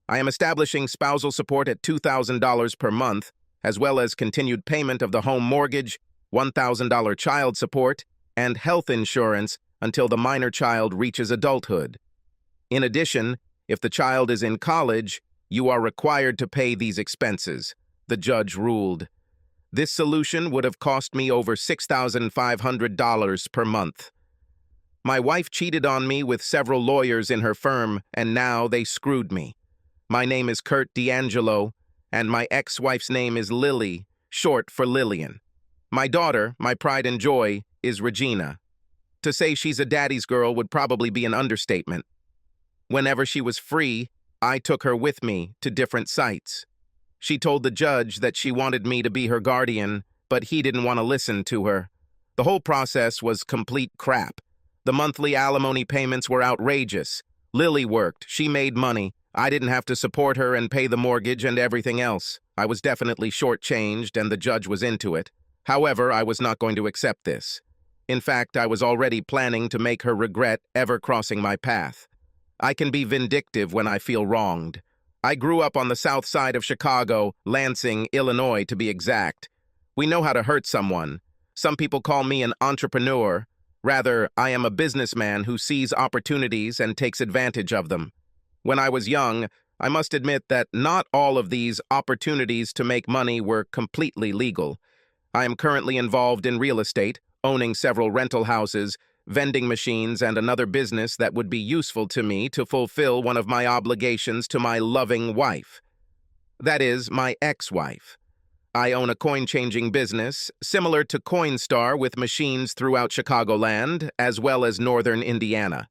I am establishing spousal support at $2,000 per month, as well as continued payment of the home mortgage, $1,000 child support, and health insurance until the minor child reaches adulthood. In addition, if the child is in college, you are required to pay these expenses, the judge ruled. This solution would have cost me over $6,500 per month. My wife cheated on me with several lawyers in her firm, and now they screwed me. My name is Kurt D'Angelo, and my ex-wife's name is Lily, short for Lillian. My daughter, my pride and joy, is Regina. To say she's a daddy's girl would probably be an understatement. Whenever she was free, I took her with me to different sites. She told the judge that she wanted me to be her guardian, but he didn't want to listen to her. The whole process was complete crap. The monthly alimony payments were outrageous. Lily worked, she made money. I didn't have to support her and pay the mortgage and everything else. I was definitely shortchanged, and the judge was into it. However, I was not going to accept this. In fact, I was already planning to make her regret ever crossing my path. I can be vindictive when I feel wronged. I grew up on the south side of Chicago, Lansing, Illinois, to be exact. We know how to hurt someone. Some people call me an entrepreneur. Rather, I am a businessman who sees opportunities and takes advantage of them. When I was young, I must admit that not all of these opportunities to make money were completely legal. I am currently involved in real estate, owning several rental houses, vending machines, and another business that would be useful to me to fulfill one of my obligations to my loving wife. That is, my ex-wife. I own a coin-changing business, similar to Coinstar, with machines throughout Chicagoland, as well as northern Indiana.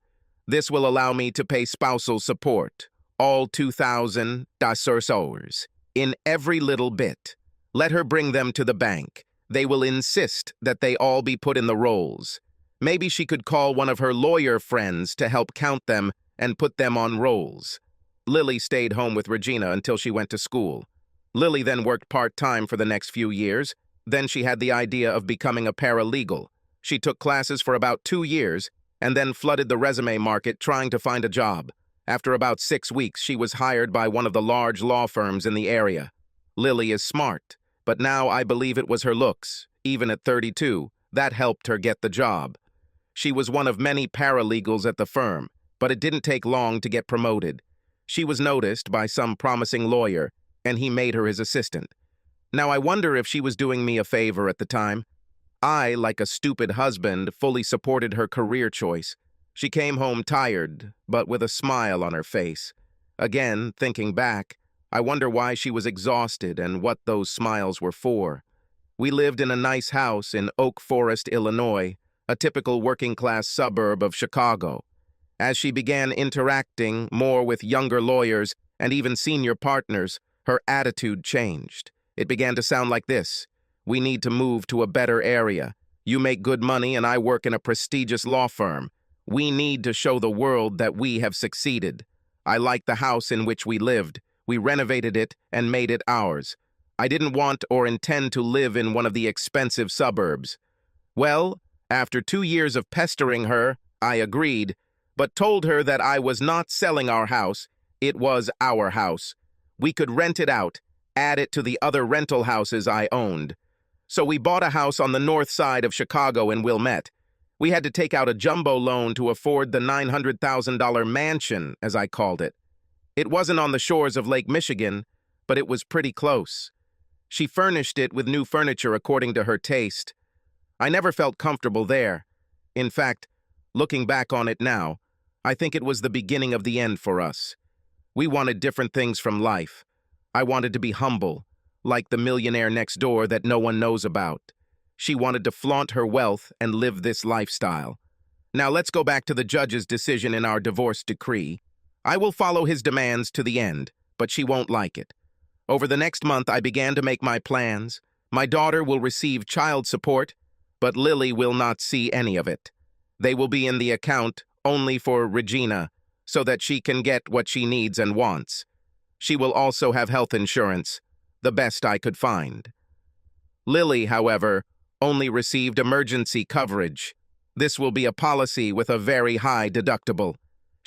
This will allow me to pay spousal support, all $2,000, in every little bit. Let her bring them to the bank. They will insist that they all be put in the rolls. Maybe she could call one of her lawyer friends to help count them and put them on rolls. Lily stayed home with Regina until she went to school. Lily then worked part-time for the next few years. Then she had the idea of becoming a paralegal. She took classes for about 2 years and then flooded the resume market trying to find a job. After about 6 weeks, she was hired by one of the large law firms in the area. Lily is smart, but now I believe it was her looks. Even at 32, that helped her get the job. She was one of many paralegals at the firm, but it didn't take long to get promoted. She was noticed by some promising lawyer, and he made her his assistant. Now I wonder if she was doing me a favor at the time. I, like a stupid husband, fully supported her career choice. She came home tired, but with a smile on her face. Again, thinking back, I wonder why she was exhausted and what those smiles were for. We lived in a nice house in Oak Forest, Illinois, a typical working-class suburb of Chicago. As she began interacting more with younger lawyers and even senior partners, her attitude changed. It began to sound like this: "We need to move to a better area. You make good money and I work in a prestigious law firm. We need to show the world that we have succeeded. I liked the house in which we lived. We renovated it and made it ours. I didn't want or intend to live in one of the expensive suburbs." Well, after 2 years of pestering her, I agreed, but told her that I was not selling our house. It was our house. We could rent it out, add it to the other rental houses I owned. So we bought a house on the north side of Chicago in Wilmette. We had to take out a jumbo loan to afford the $900,000 mansion, as I called it. It wasn't on the shores of Lake Michigan, but it was pretty close. She furnished it with new furniture according to her taste. I never felt comfortable there. In fact, looking back on it now, I think it was the beginning of the end for us. We wanted different things from life. I wanted to be humble, like the millionaire next door that no one knows about. She wanted to flaunt her wealth and live this lifestyle. Now let's go back to the judge's decision in our divorce decree. I will follow his demands to the end, but she won't like it. Over the next month, I began to make my plans. My daughter will receive child support, but Lily will not see any of it. They will be in the account only for Regina, so that she can get what she needs and wants. She will also have health insurance, the best I could find. Lily, however, only received emergency coverage. This will be a policy with a very high deductible.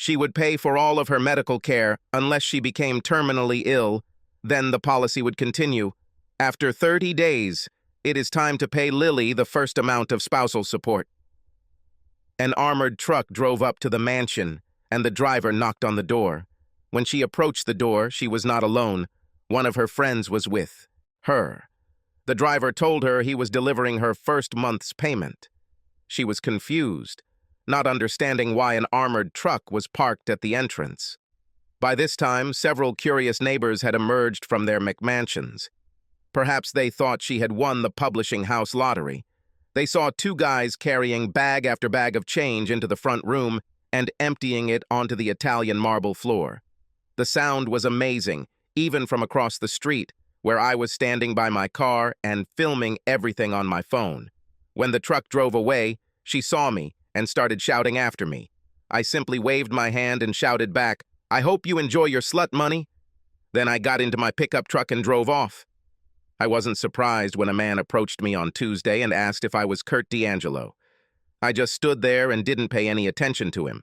She would pay for all of her medical care unless she became terminally ill. Then the policy would continue. After 30 days, it is time to pay Lily the first amount of spousal support. An armored truck drove up to the mansion, and the driver knocked on the door. When she approached the door, she was not alone. One of her friends was with her. The driver told her he was delivering her first month's payment. She was confused, not understanding why an armored truck was parked at the entrance. By this time, several curious neighbors had emerged from their McMansions. Perhaps they thought she had won the publishing house lottery. They saw two guys carrying bag after bag of change into the front room and emptying it onto the Italian marble floor. The sound was amazing, even from across the street, where I was standing by my car and filming everything on my phone. When the truck drove away, she saw me and started shouting after me. I simply waved my hand and shouted back, "I hope you enjoy your slut money." Then I got into my pickup truck and drove off. I wasn't surprised when a man approached me on Tuesday and asked if I was Kurt D'Angelo. I just stood there and didn't pay any attention to him.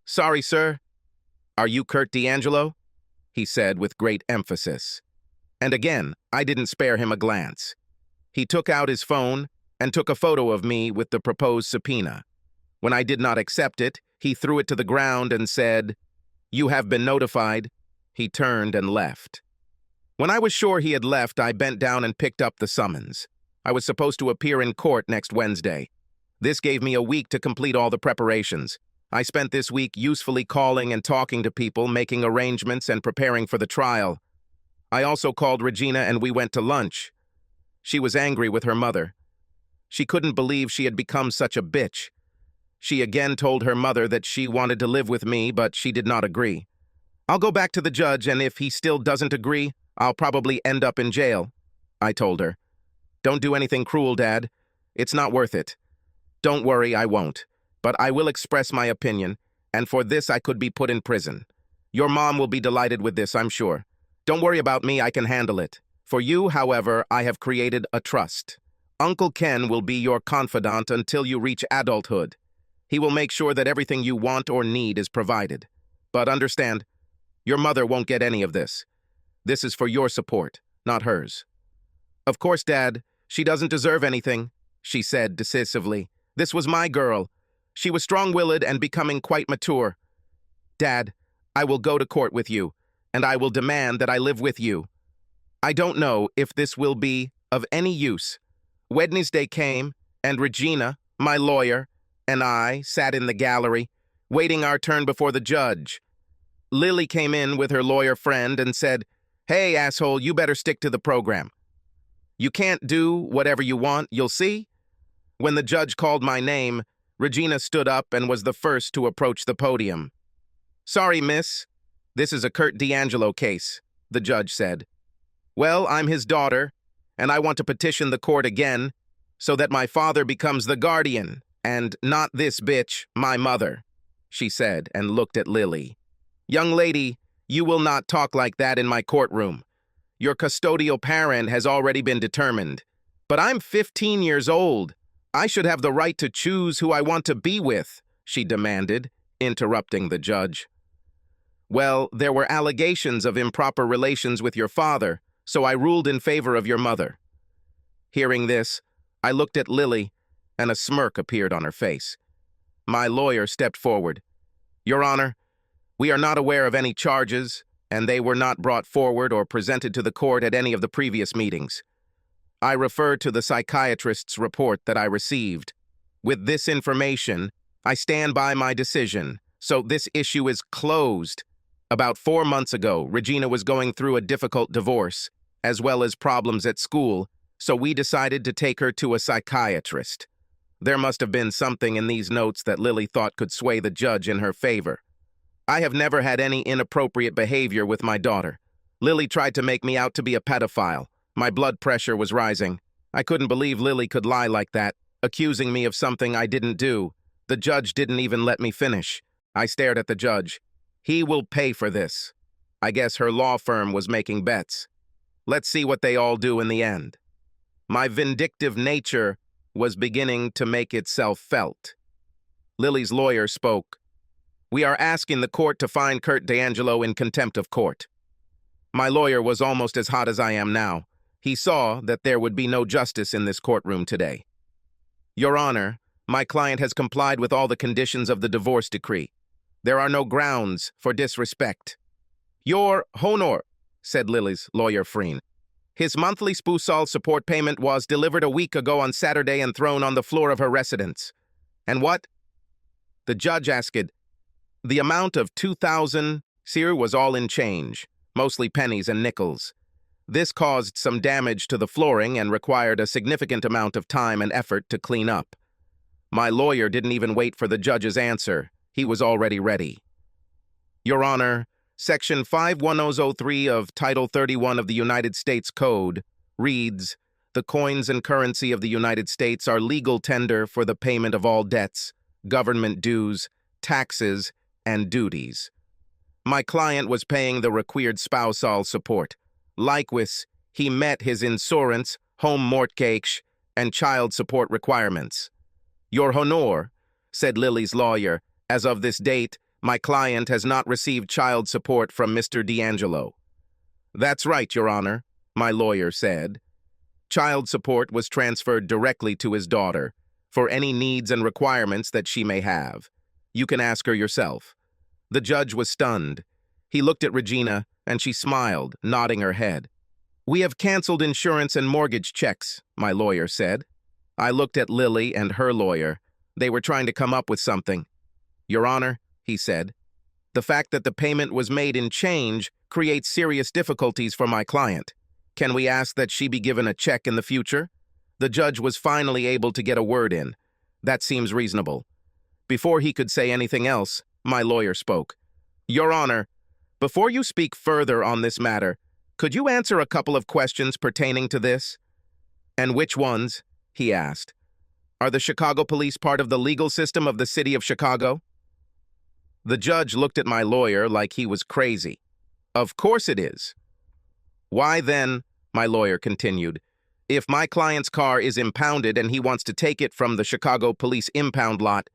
"Sorry, sir. Are you Kurt D'Angelo?" he said with great emphasis. And again, I didn't spare him a glance. He took out his phone and took a photo of me with the proposed subpoena. When I did not accept it, he threw it to the ground and said, "You have been notified." He turned and left. When I was sure he had left, I bent down and picked up the summons. I was supposed to appear in court next Wednesday. This gave me a week to complete all the preparations. I spent this week usefully calling and talking to people, making arrangements and preparing for the trial. I also called Regina and we went to lunch. She was angry with her mother. She couldn't believe she had become such a bitch. She again told her mother that she wanted to live with me, but she did not agree. "I'll go back to the judge, and if he still doesn't agree, I'll probably end up in jail," I told her. "Don't do anything cruel, Dad. It's not worth it." "Don't worry, I won't. But I will express my opinion, and for this I could be put in prison. Your mom will be delighted with this, I'm sure. Don't worry about me, I can handle it. For you, however, I have created a trust. Uncle Ken will be your confidant until you reach adulthood. He will make sure that everything you want or need is provided. But understand, your mother won't get any of this. This is for your support, not hers." "Of course, Dad, she doesn't deserve anything," she said decisively. "This was my girl. She was strong-willed and becoming quite mature. Dad, I will go to court with you, and I will demand that I live with you. I don't know if this will be of any use." Wednesday came, and Regina, my lawyer, and I sat in the gallery, waiting our turn before the judge. Lily came in with her lawyer friend and said, "Hey, asshole, you better stick to the program. You can't do whatever you want, you'll see." When the judge called my name, Regina stood up and was the first to approach the podium. "Sorry, miss. This is a Kurt D'Angelo case," the judge said. "Well, I'm his daughter, and I want to petition the court again so that my father becomes the guardian, and not this bitch, my mother," she said and looked at Lily. "Young lady, you will not talk like that in my courtroom. Your custodial parent has already been determined. But I'm 15 years old. I should have the right to choose who I want to be with," she demanded, interrupting the judge. "Well, there were allegations of improper relations with your father, so I ruled in favor of your mother." Hearing this, I looked at Lily, and a smirk appeared on her face. My lawyer stepped forward. "Your Honor, we are not aware of any charges, and they were not brought forward or presented to the court at any of the previous meetings. I refer to the psychiatrist's report that I received. With this information, I stand by my decision, so this issue is closed." About 4 months ago, Regina was going through a difficult divorce, as well as problems at school, so we decided to take her to a psychiatrist. There must have been something in these notes that Lily thought could sway the judge in her favor. I have never had any inappropriate behavior with my daughter. Lily tried to make me out to be a pedophile. My blood pressure was rising. I couldn't believe Lily could lie like that, accusing me of something I didn't do. The judge didn't even let me finish. I stared at the judge. He will pay for this. I guess her law firm was making bets. Let's see what they all do in the end. My vindictive nature was beginning to make itself felt. Lily's lawyer spoke. We are asking the court to find Kurt D'Angelo in contempt of court. My lawyer was almost as hot as I am now. He saw that there would be no justice in this courtroom today. Your Honor, my client has complied with all the conditions of the divorce decree. There are no grounds for disrespect. Your Honor, said Lily's lawyer Freen. His monthly spousal support payment was delivered a week ago on Saturday and thrown on the floor of her residence. And what? The judge asked. The amount of 2,000 seer was all in change, mostly pennies and nickels. This caused some damage to the flooring and required a significant amount of time and effort to clean up. My lawyer didn't even wait for the judge's answer. He was already ready. Your Honor, Section 51003 of Title 31 of the United States Code reads, "The coins and currency of the United States are legal tender for the payment of all debts, government dues, taxes, and duties." My client was paying the required spousal support. Likewise, he met his insurance, home mortgage, and child support requirements. Your Honor, said Lily's lawyer, as of this date, my client has not received child support from Mr. D'Angelo. That's right, Your Honor, my lawyer said. Child support was transferred directly to his daughter for any needs and requirements that she may have. You can ask her yourself. The judge was stunned. He looked at Regina, and she smiled, nodding her head. We have canceled insurance and mortgage checks, my lawyer said. I looked at Lily and her lawyer. They were trying to come up with something. Your Honor, he said, the fact that the payment was made in change creates serious difficulties for my client. Can we ask that she be given a check in the future? The judge was finally able to get a word in. That seems reasonable. Before he could say anything else, my lawyer spoke. Your Honor, before you speak further on this matter, could you answer a couple of questions pertaining to this? And which ones? He asked. Are the Chicago police part of the legal system of the city of Chicago? The judge looked at my lawyer like he was crazy. Of course it is. Why then, my lawyer continued, if my client's car is impounded and he wants to take it from the Chicago police impound lot,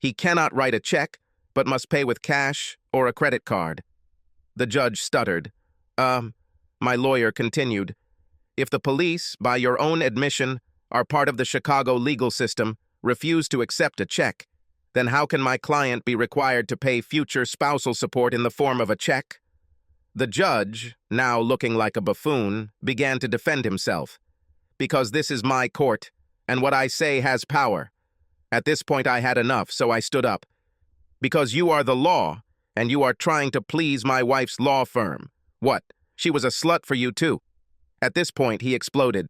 he cannot write a check, but must pay with cash or a credit card. The judge stuttered. My lawyer continued, if the police, by your own admission, are part of the Chicago legal system, refuse to accept a check, then how can my client be required to pay future spousal support in the form of a check? The judge, now looking like a buffoon, began to defend himself. Because this is my court, and what I say has power. At this point I had enough, so I stood up. Because you are the law, and you are trying to please my wife's law firm. What? She was a slut for you too. At this point he exploded.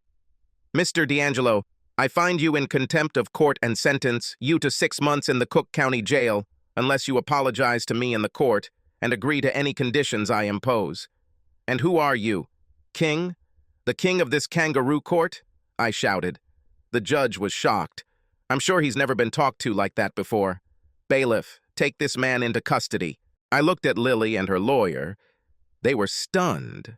Mr. D'Angelo, I find you in contempt of court and sentence you to 6 months in the Cook County Jail, unless you apologize to me in the court and agree to any conditions I impose. And who are you? King? The king of this kangaroo court? I shouted. The judge was shocked. I'm sure he's never been talked to like that before. Bailiff, take this man into custody. I looked at Lily and her lawyer. They were stunned.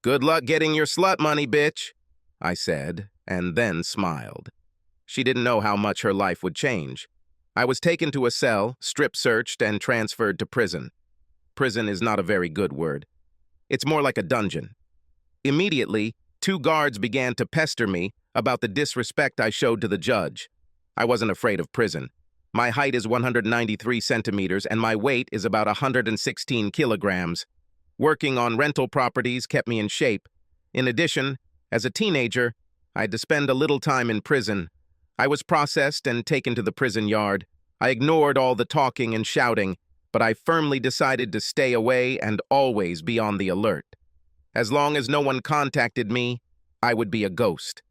Good luck getting your slut money, bitch, I said, and then smiled. She didn't know how much her life would change. I was taken to a cell, strip-searched, and transferred to prison. Prison is not a very good word. It's more like a dungeon. Immediately, 2 guards began to pester me about the disrespect I showed to the judge. I wasn't afraid of prison. My height is 193 centimeters, and my weight is about 116 kilograms. Working on rental properties kept me in shape. In addition, as a teenager, I had to spend a little time in prison. I was processed and taken to the prison yard. I ignored all the talking and shouting, but I firmly decided to stay away and always be on the alert. As long as no one contacted me, I would be a ghost.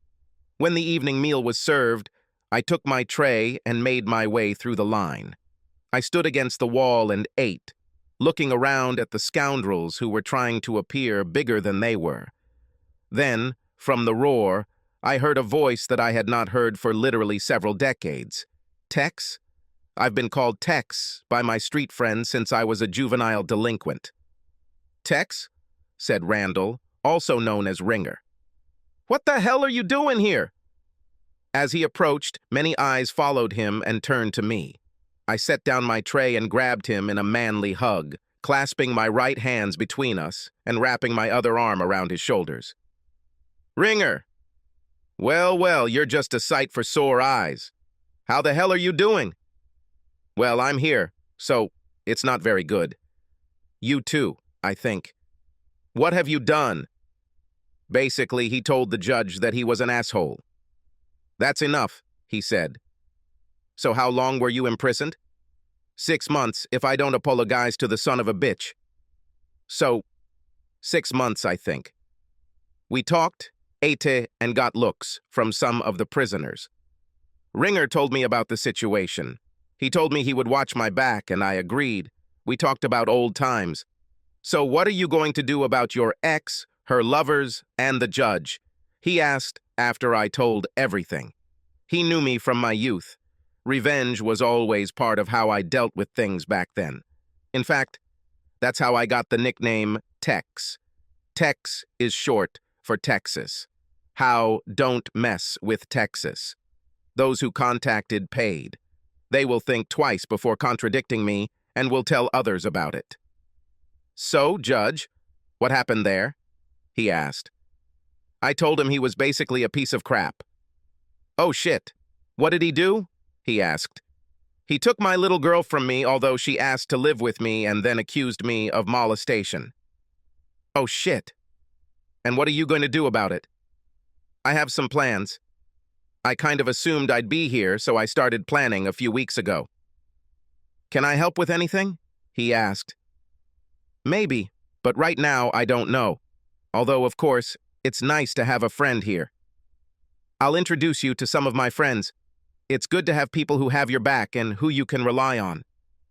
When the evening meal was served, I took my tray and made my way through the line. I stood against the wall and ate, looking around at the scoundrels who were trying to appear bigger than they were. Then, from the roar, I heard a voice that I had not heard for literally several decades. Tex? I've been called Tex by my street friends since I was a juvenile delinquent. Tex? Said Randall, also known as Ringer. What the hell are you doing here? As he approached, many eyes followed him and turned to me. I set down my tray and grabbed him in a manly hug, clasping my right hands between us and wrapping my other arm around his shoulders. "Ringer! Well, well, you're just a sight for sore eyes. How the hell are you doing?" "Well, I'm here, so it's not very good. You too, I think." "What have you done?" Basically, he told the judge that he was an asshole. "That's enough," he said. "So how long were you imprisoned?" 6 months if I don't apologize to the son of a bitch." "So, 6 months, I think." We talked, ate, and got looks from some of the prisoners. Ringer told me about the situation. He told me he would watch my back, and I agreed. We talked about old times. "So what are you going to do about your ex, her lovers, and the judge?" he asked after I told everything. He knew me from my youth. Revenge was always part of how I dealt with things back then. In fact, that's how I got the nickname Tex. Tex is short for Texas. How don't mess with Texas. Those who contacted paid. They will think twice before contradicting me and will tell others about it. "So, Judge, what happened there?" he asked. I told him he was basically a piece of crap. "Oh shit, what did he do?" he asked. "He took my little girl from me, although she asked to live with me and then accused me of molestation." "Oh shit. And what are you going to do about it?" "I have some plans. I kind of assumed I'd be here, so I started planning a few weeks ago." "Can I help with anything?" he asked. "Maybe, but right now I don't know. Although, of course, it's nice to have a friend here. I'll introduce you to some of my friends. It's good to have people who have your back and who you can rely on."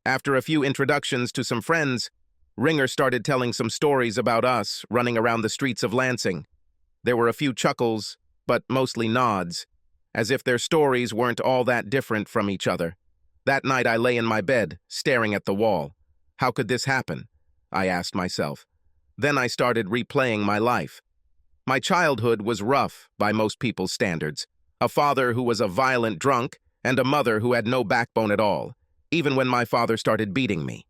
After a few introductions to some friends, Ringer started telling some stories about us running around the streets of Lansing. There were a few chuckles, but mostly nods, as if their stories weren't all that different from each other. That night I lay in my bed, staring at the wall. How could this happen? I asked myself. Then I started replaying my life. My childhood was rough by most people's standards. A father who was a violent drunk and a mother who had no backbone at all, even when my father started beating me.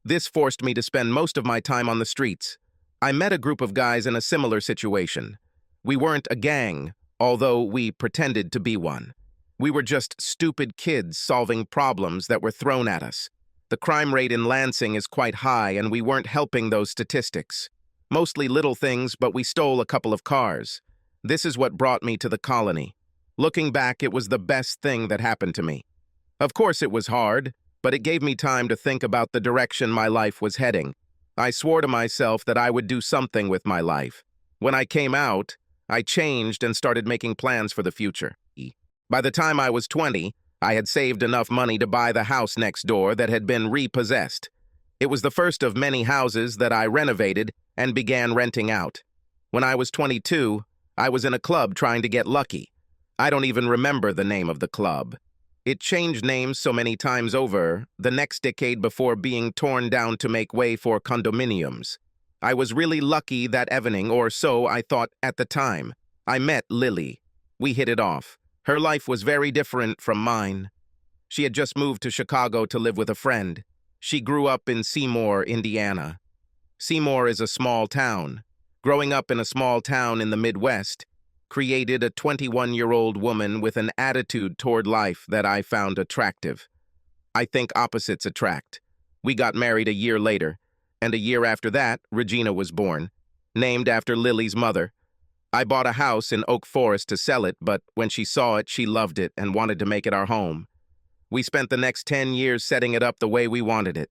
This forced me to spend most of my time on the streets. I met a group of guys in a similar situation. We weren't a gang, although we pretended to be one. We were just stupid kids solving problems that were thrown at us. The crime rate in Lansing is quite high, and we weren't helping those statistics. Mostly little things, but we stole a couple of cars. This is what brought me to the colony. Looking back, it was the best thing that happened to me. Of course it was hard, but it gave me time to think about the direction my life was heading. I swore to myself that I would do something with my life. When I came out, I changed and started making plans for the future. By the time I was 20, I had saved enough money to buy the house next door that had been repossessed. It was the first of many houses that I renovated and began renting out. When I was 22, I was in a club trying to get lucky. I don't even remember the name of the club. It changed names so many times over the next decade before being torn down to make way for condominiums. I was really lucky that evening, or so I thought at the time. I met Lily. We hit it off. Her life was very different from mine. She had just moved to Chicago to live with a friend. She grew up in Seymour, Indiana. Seymour is a small town. Growing up in a small town in the Midwest created a 21-year-old woman with an attitude toward life that I found attractive. I think opposites attract. We got married a year later, and a year after that, Regina was born, named after Lily's mother. I bought a house in Oak Forest to sell it, but when she saw it, she loved it and wanted to make it our home. We spent the next 10 years setting it up the way we wanted it.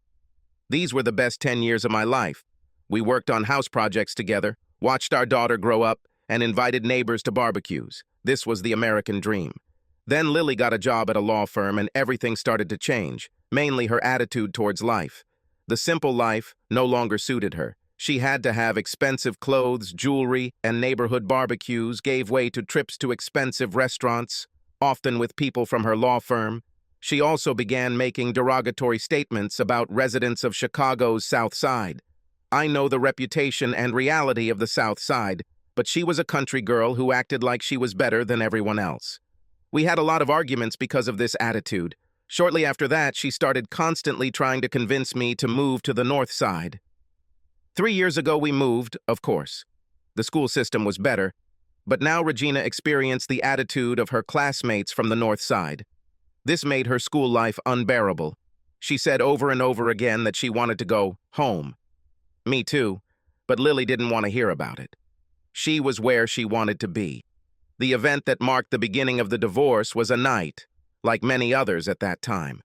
These were the best 10 years of my life. We worked on house projects together, watched our daughter grow up, and invited neighbors to barbecues. This was the American dream. Then Lily got a job at a law firm and everything started to change, mainly her attitude towards life. The simple life no longer suited her. She had to have expensive clothes, jewelry, and neighborhood barbecues gave way to trips to expensive restaurants, often with people from her law firm. She also began making derogatory statements about residents of Chicago's South Side. I know the reputation and reality of the South Side, but she was a country girl who acted like she was better than everyone else. We had a lot of arguments because of this attitude. Shortly after that, she started constantly trying to convince me to move to the north side. 3 years ago we moved, of course. The school system was better, but now Regina experienced the attitude of her classmates from the north side. This made her school life unbearable. She said over and over again that she wanted to go home. Me too, but Lily didn't want to hear about it. She was where she wanted to be. The event that marked the beginning of the divorce was a night, like many others at that time.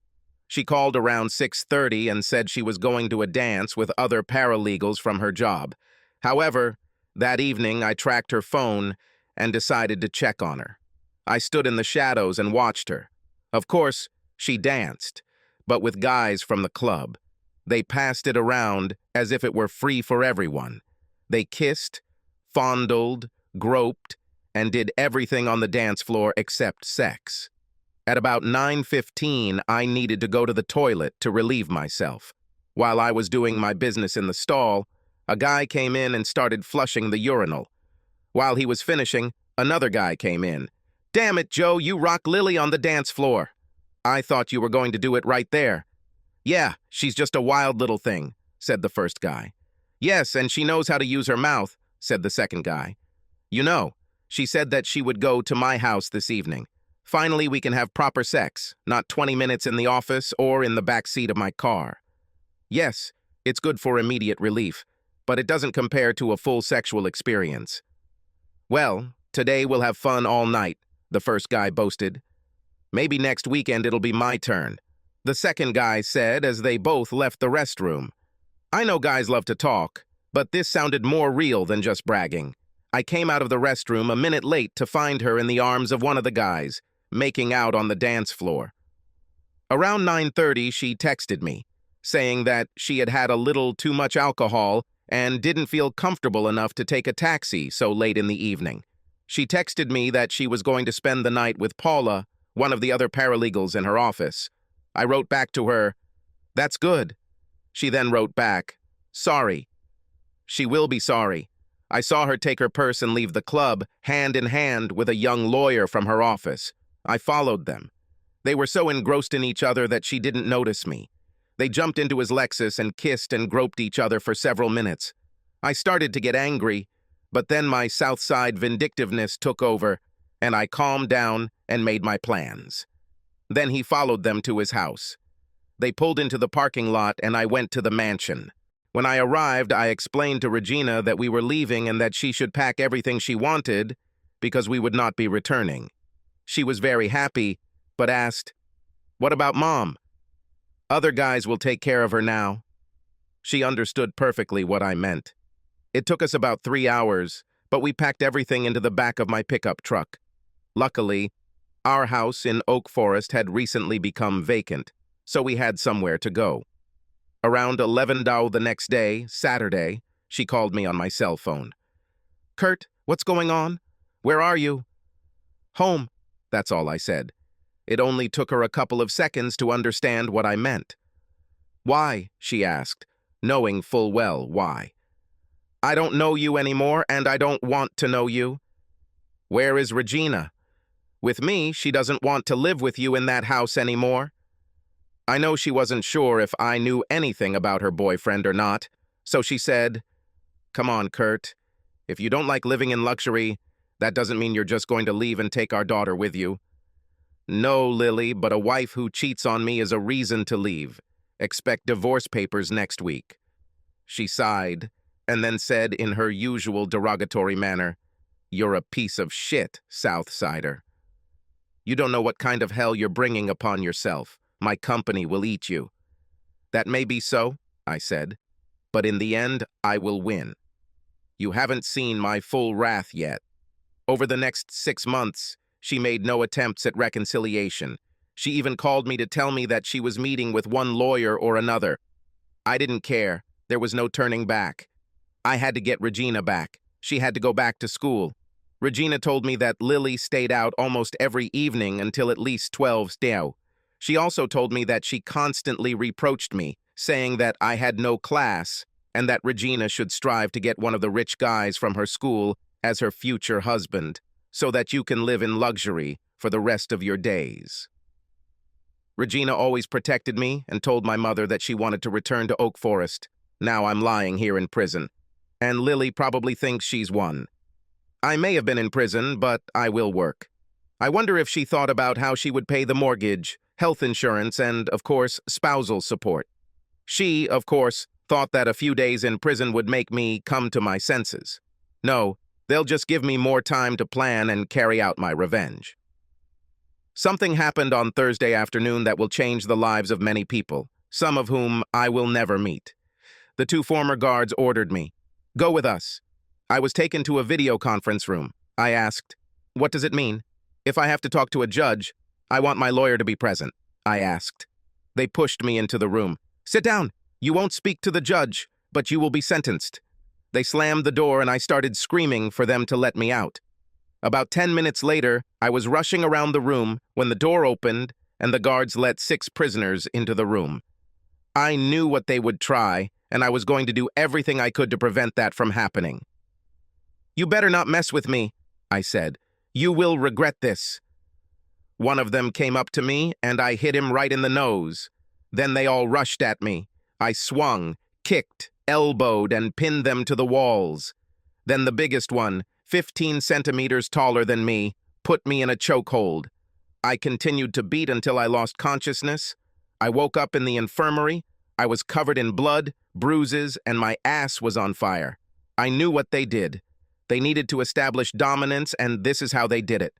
She called around 6:30 and said she was going to a dance with other paralegals from her job. However, that evening I tracked her phone and decided to check on her. I stood in the shadows and watched her. Of course, she danced, but with guys from the club. They passed it around as if it were free for everyone. They kissed, fondled, groped, and did everything on the dance floor except sex. At about 9:15, I needed to go to the toilet to relieve myself. While I was doing my business in the stall, a guy came in and started flushing the urinal. While he was finishing, another guy came in. "Damn it, Joe, you rock Lily on the dance floor." "I thought you were going to do it right there." "Yeah, she's just a wild little thing," said the first guy. "Yes, and she knows how to use her mouth," said the second guy. "You know, she said that she would go to my house this evening. Finally, we can have proper sex, not 20 minutes in the office or in the back seat of my car." "Yes, it's good for immediate relief, but it doesn't compare to a full sexual experience." "Well, today we'll have fun all night," the first guy boasted. "Maybe next weekend it'll be my turn," the second guy said as they both left the restroom. I know guys love to talk, but this sounded more real than just bragging. I came out of the restroom a minute late to find her in the arms of one of the guys, making out on the dance floor. Around 9:30, she texted me, saying that she had had a little too much alcohol and didn't feel comfortable enough to take a taxi so late in the evening. She texted me that she was going to spend the night with Paula, one of the other paralegals in her office. I wrote back to her, "That's good." She then wrote back, "Sorry." She will be sorry. I saw her take her purse and leave the club, hand in hand with a young lawyer from her office. I followed them. They were so engrossed in each other that she didn't notice me. They jumped into his Lexus and kissed and groped each other for several minutes. I started to get angry, but then my South Side vindictiveness took over, and I calmed down and made my plans. Then he followed them to his house. They pulled into the parking lot, and I went to the mansion. When I arrived, I explained to Regina that we were leaving and that she should pack everything she wanted because we would not be returning. She was very happy, but asked, "What about Mom?" "Other guys will take care of her now." She understood perfectly what I meant. It took us about 3 hours, but we packed everything into the back of my pickup truck. Luckily, our house in Oak Forest had recently become vacant, so we had somewhere to go. Around 11:00 the next day, Saturday, she called me on my cell phone. "Kurt, what's going on? Where are you?" "Home," that's all I said. It only took her a couple of seconds to understand what I meant. "Why?" she asked, knowing full well why. "I don't know you anymore, and I don't want to know you." "Where is Regina?" "With me, she doesn't want to live with you in that house anymore." I know she wasn't sure if I knew anything about her boyfriend or not, so she said, "Come on, Kurt. If you don't like living in luxury, that doesn't mean you're just going to leave and take our daughter with you." "No, Lily, but a wife who cheats on me is a reason to leave. Expect divorce papers next week." She sighed, and then said in her usual derogatory manner, "You're a piece of shit, Southsider. You don't know what kind of hell you're bringing upon yourself. My company will eat you." "That may be so," I said, "but in the end, I will win. You haven't seen my full wrath yet." Over the next 6 months, she made no attempts at reconciliation. She even called me to tell me that she was meeting with one lawyer or another. I didn't care. There was no turning back. I had to get Regina back. She had to go back to school. Regina told me that Lily stayed out almost every evening until at least 12 stale. She also told me that she constantly reproached me, saying that I had no class and that Regina should strive to get one of the rich guys from her school as her future husband, so that you can live in luxury for the rest of your days. Regina always protected me and told my mother that she wanted to return to Oak Forest. Now I'm lying here in prison. And Lily probably thinks she's won. I may have been in prison, but I will work. I wonder if she thought about how she would pay the mortgage, health insurance, and, of course, spousal support. She, of course, thought that a few days in prison would make me come to my senses. No, they'll just give me more time to plan and carry out my revenge. Something happened on Thursday afternoon that will change the lives of many people, some of whom I will never meet. The two former guards ordered me. Go with us. I was taken to a video conference room. I asked, what does it mean? If I have to talk to a judge, I want my lawyer to be present, I asked. They pushed me into the room. Sit down. You won't speak to the judge, but you will be sentenced. They slammed the door and I started screaming for them to let me out. About 10 minutes later, I was rushing around the room when the door opened and the guards let 6 prisoners into the room. I knew what they would try, and I was going to do everything I could to prevent that from happening. You better not mess with me, I said. You will regret this. One of them came up to me, and I hit him right in the nose. Then they all rushed at me. I swung, kicked, elbowed, and pinned them to the walls. Then the biggest one, 15 centimeters taller than me, put me in a chokehold. I continued to beat until I lost consciousness. I woke up in the infirmary. I was covered in blood, bruises, and my ass was on fire. I knew what they did. They needed to establish dominance, and this is how they did it.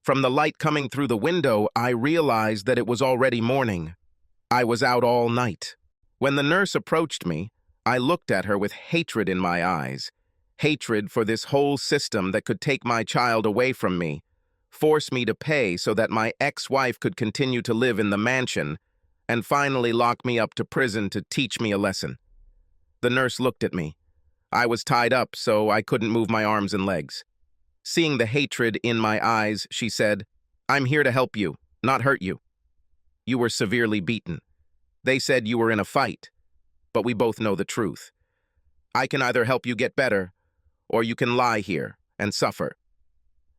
From the light coming through the window, I realized that it was already morning. I was out all night. When the nurse approached me, I looked at her with hatred in my eyes. Hatred for this whole system that could take my child away from me, force me to pay so that my ex-wife could continue to live in the mansion, and finally lock me up to prison to teach me a lesson. The nurse looked at me. I was tied up, so I couldn't move my arms and legs. Seeing the hatred in my eyes, she said, I'm here to help you, not hurt you. You were severely beaten. They said you were in a fight, but we both know the truth. I can either help you get better, or you can lie here and suffer.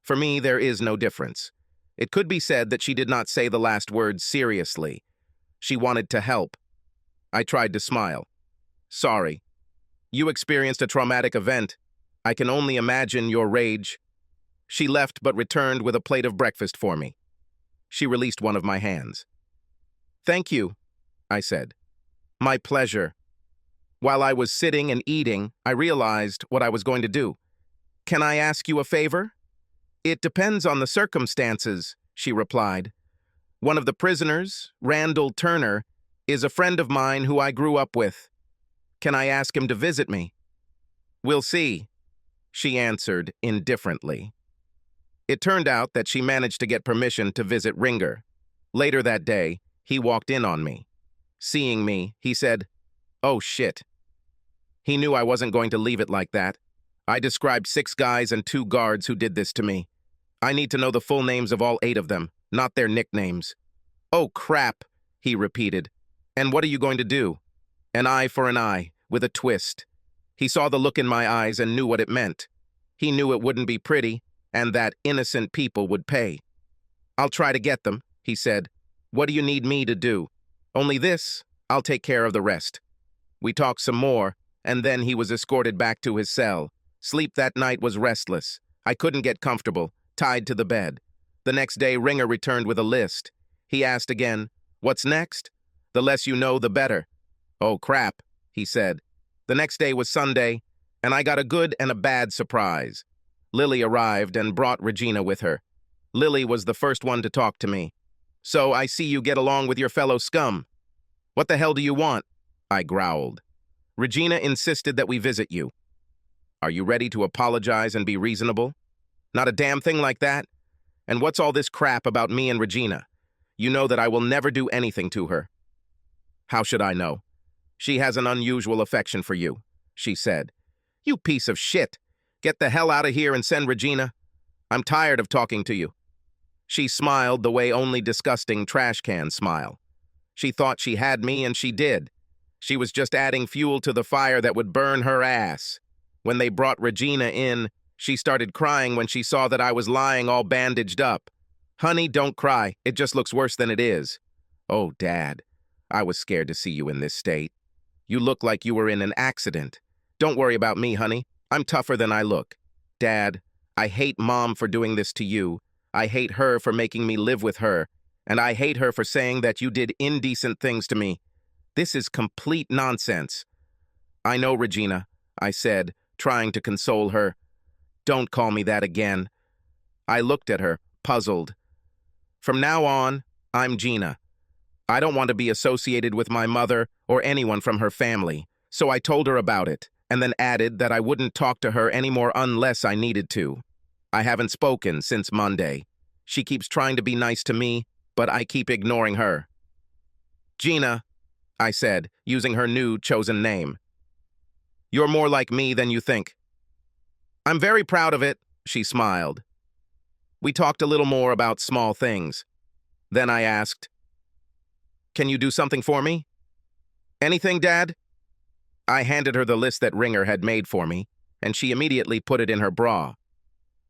For me, there is no difference. It could be said that she did not say the last words seriously. She wanted to help. I tried to smile. Sorry. You experienced a traumatic event. I can only imagine your rage. She left but returned with a plate of breakfast for me. She released one of my hands. Thank you, I said. My pleasure. While I was sitting and eating, I realized what I was going to do. Can I ask you a favor? It depends on the circumstances, she replied. One of the prisoners, Randall Turner, is a friend of mine who I grew up with. Can I ask him to visit me? We'll see, she answered indifferently. It turned out that she managed to get permission to visit Ringer. Later that day, he walked in on me. Seeing me, he said, "Oh shit." He knew I wasn't going to leave it like that. I described 6 guys and 2 guards who did this to me. I need to know the full names of all 8 of them, not their nicknames. Oh crap, he repeated. And what are you going to do? An eye for an eye, with a twist. He saw the look in my eyes and knew what it meant. He knew it wouldn't be pretty, and that innocent people would pay. I'll try to get them, he said. What do you need me to do? Only this, I'll take care of the rest. We talked some more, and then he was escorted back to his cell. Sleep that night was restless. I couldn't get comfortable, tied to the bed. The next day, Ringer returned with a list. He asked again, "What's next?" "The less you know, the better." "Oh, crap," he said. The next day was Sunday, and I got a good and a bad surprise. Lily arrived and brought Regina with her. Lily was the first one to talk to me. "So I see you get along with your fellow scum." "What the hell do you want?" I growled. "Regina insisted that we visit you." "Are you ready to apologize and be reasonable?" "Not a damn thing like that. And what's all this crap about me and Regina? You know that I will never do anything to her." "How should I know? She has an unusual affection for you," she said. "You piece of shit. Get the hell out of here and send Regina. I'm tired of talking to you." She smiled the way only disgusting trash cans smile. She thought she had me, and she did. She was just adding fuel to the fire that would burn her ass. When they brought Regina in, she started crying when she saw that I was lying all bandaged up. "Honey, don't cry. It just looks worse than it is." Oh, Dad, I was scared to see you in this state. You look like you were in an accident. Don't worry about me, honey. I'm tougher than I look. Dad, I hate Mom for doing this to you. I hate her for making me live with her. And I hate her for saying that you did indecent things to me. This is complete nonsense. I know, Regina, I said, trying to console her. Don't call me that again. I looked at her, puzzled. From now on, I'm Gina. I don't want to be associated with my mother or anyone from her family, so I told her about it, and then added that I wouldn't talk to her anymore unless I needed to. I haven't spoken since Monday. She keeps trying to be nice to me, but I keep ignoring her. Gina, I said, using her new chosen name. You're more like me than you think. I'm very proud of it, she smiled. We talked a little more about small things. Then I asked, Can you do something for me? Anything, Dad? I handed her the list that Ringer had made for me, and she immediately put it in her bra.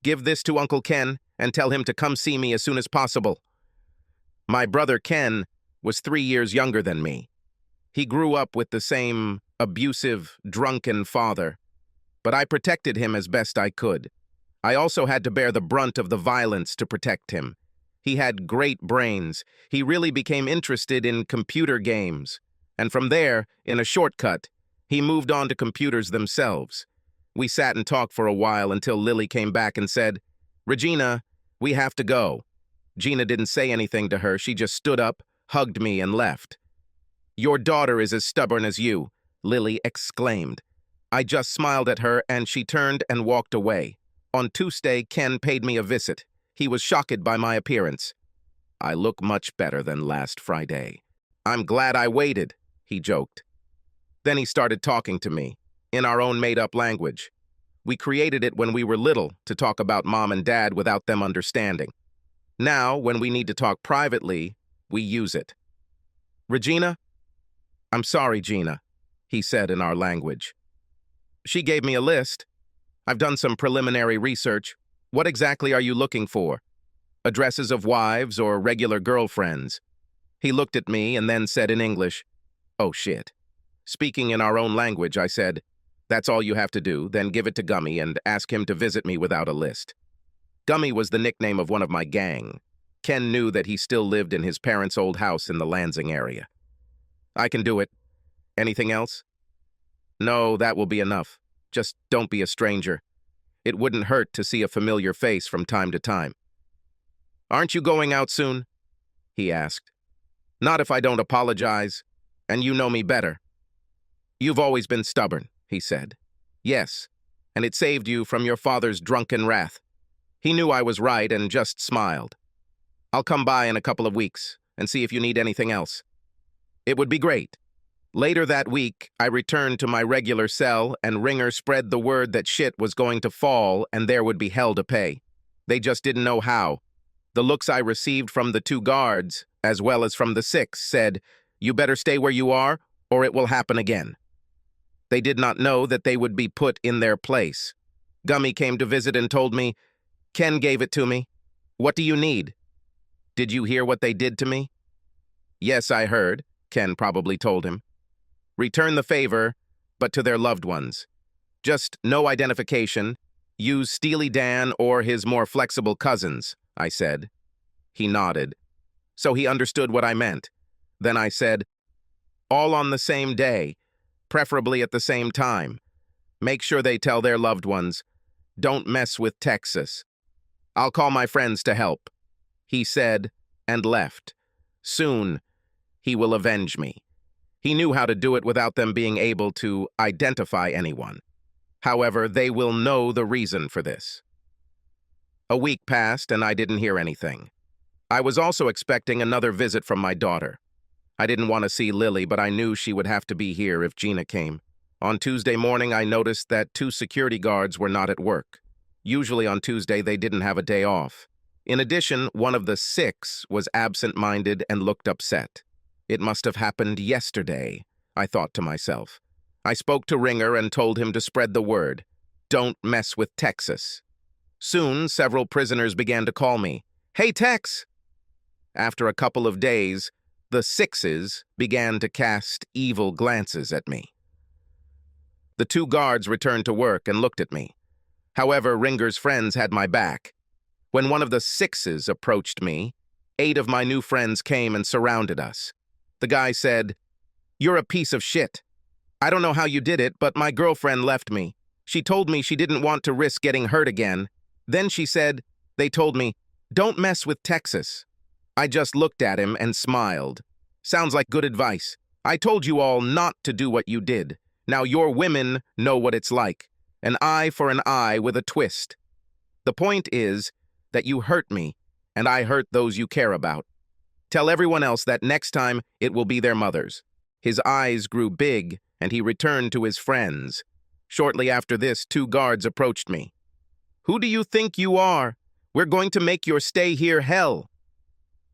Give this to Uncle Ken and tell him to come see me as soon as possible. My brother Ken was 3 years younger than me. He grew up with the same abusive, drunken father, but I protected him as best I could. I also had to bear the brunt of the violence to protect him. He had great brains. He really became interested in computer games. And from there, in a shortcut, he moved on to computers themselves. We sat and talked for a while until Lily came back and said, Regina, we have to go. Gina didn't say anything to her. She just stood up, hugged me, and left. Your daughter is as stubborn as you, Lily exclaimed. I just smiled at her, and she turned and walked away. On Tuesday, Ken paid me a visit. He was shocked by my appearance. I look much better than last Friday. I'm glad I waited, he joked. Then he started talking to me, in our own made-up language. We created it when we were little to talk about Mom and Dad without them understanding. Now, when we need to talk privately, we use it. Regina? I'm sorry, Gina, he said in our language. She gave me a list. I've done some preliminary research. What exactly are you looking for? Addresses of wives or regular girlfriends? He looked at me and then said in English, Oh, shit. Speaking in our own language, I said, That's all you have to do, then give it to Gummy and ask him to visit me without a list. Gummy was the nickname of one of my gang. Ken knew that he still lived in his parents' old house in the Lansing area. I can do it. Anything else? No, that will be enough. Just don't be a stranger. It wouldn't hurt to see a familiar face from time to time. Aren't you going out soon? He asked. Not if I don't apologize, and you know me better. You've always been stubborn, he said. Yes, and it saved you from your father's drunken wrath. He knew I was right and just smiled. I'll come by in a couple of weeks and see if you need anything else. It would be great. Later that week, I returned to my regular cell, and Ringer spread the word that shit was going to fall and there would be hell to pay. They just didn't know how. The looks I received from the 2 guards, as well as from the 6, said, You better stay where you are, or it will happen again. They did not know that they would be put in their place. Gummy came to visit and told me, Ken gave it to me. What do you need? Did you hear what they did to me? Yes, I heard, Ken probably told him. Return the favor, but to their loved ones. Just no identification. Use Steely Dan or his more flexible cousins, I said. He nodded. So he understood what I meant. Then I said, all on the same day, preferably at the same time. Make sure they tell their loved ones, don't mess with Texas. I'll call my friends to help, he said, and left. Soon, he will avenge me. He knew how to do it without them being able to identify anyone. However, they will know the reason for this. A week passed and I didn't hear anything. I was also expecting another visit from my daughter. I didn't want to see Lily, but I knew she would have to be here if Gina came. On Tuesday morning, I noticed that 2 security guards were not at work. Usually on Tuesday, they didn't have a day off. In addition, one of the 6 was absent-minded and looked upset. It must have happened yesterday, I thought to myself. I spoke to Ringer and told him to spread the word. Don't mess with Texas. Soon, several prisoners began to call me. Hey, Tex! After a couple of days, The sixes began to cast evil glances at me. The two guards returned to work and looked at me. However, Ringer's friends had my back. When one of the sixes approached me, 8 of my new friends came and surrounded us. The guy said, "You're a piece of shit. I don't know how you did it, but my girlfriend left me. She told me she didn't want to risk getting hurt again. Then she said, they told me, don't mess with Texas." I just looked at him and smiled. Sounds like good advice. I told you all not to do what you did. Now your women know what it's like. An eye for an eye with a twist. The point is that you hurt me, and I hurt those you care about. Tell everyone else that next time it will be their mothers. His eyes grew big, and he returned to his friends. Shortly after this, 2 guards approached me. "Who do you think you are? We're going to make your stay here hell."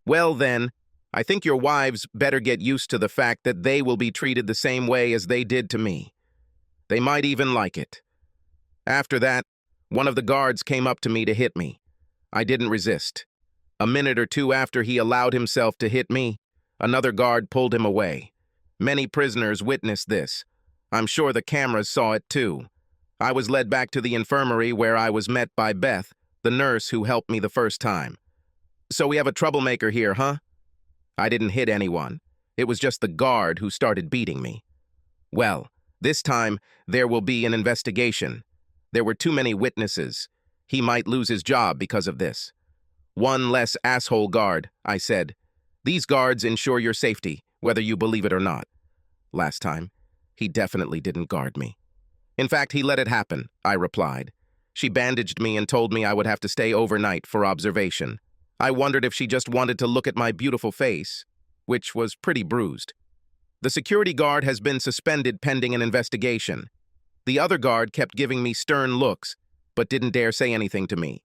Well then, I think your wives better get used to the fact that they will be treated the same way as they did to me. They might even like it. After that, one of the guards came up to me to hit me. I didn't resist. A minute or 2 after he allowed himself to hit me, another guard pulled him away. Many prisoners witnessed this. I'm sure the cameras saw it too. I was led back to the infirmary where I was met by Beth, the nurse who helped me the first time. "So we have a troublemaker here, huh?" I didn't hit anyone. It was just the guard who started beating me. Well, this time there will be an investigation. There were too many witnesses. He might lose his job because of this. "One less asshole guard," I said. "These guards ensure your safety, whether you believe it or not." Last time, he definitely didn't guard me. "In fact, he let it happen," I replied. She bandaged me and told me I would have to stay overnight for observation. I wondered if she just wanted to look at my beautiful face, which was pretty bruised. The security guard has been suspended pending an investigation. The other guard kept giving me stern looks, but didn't dare say anything to me.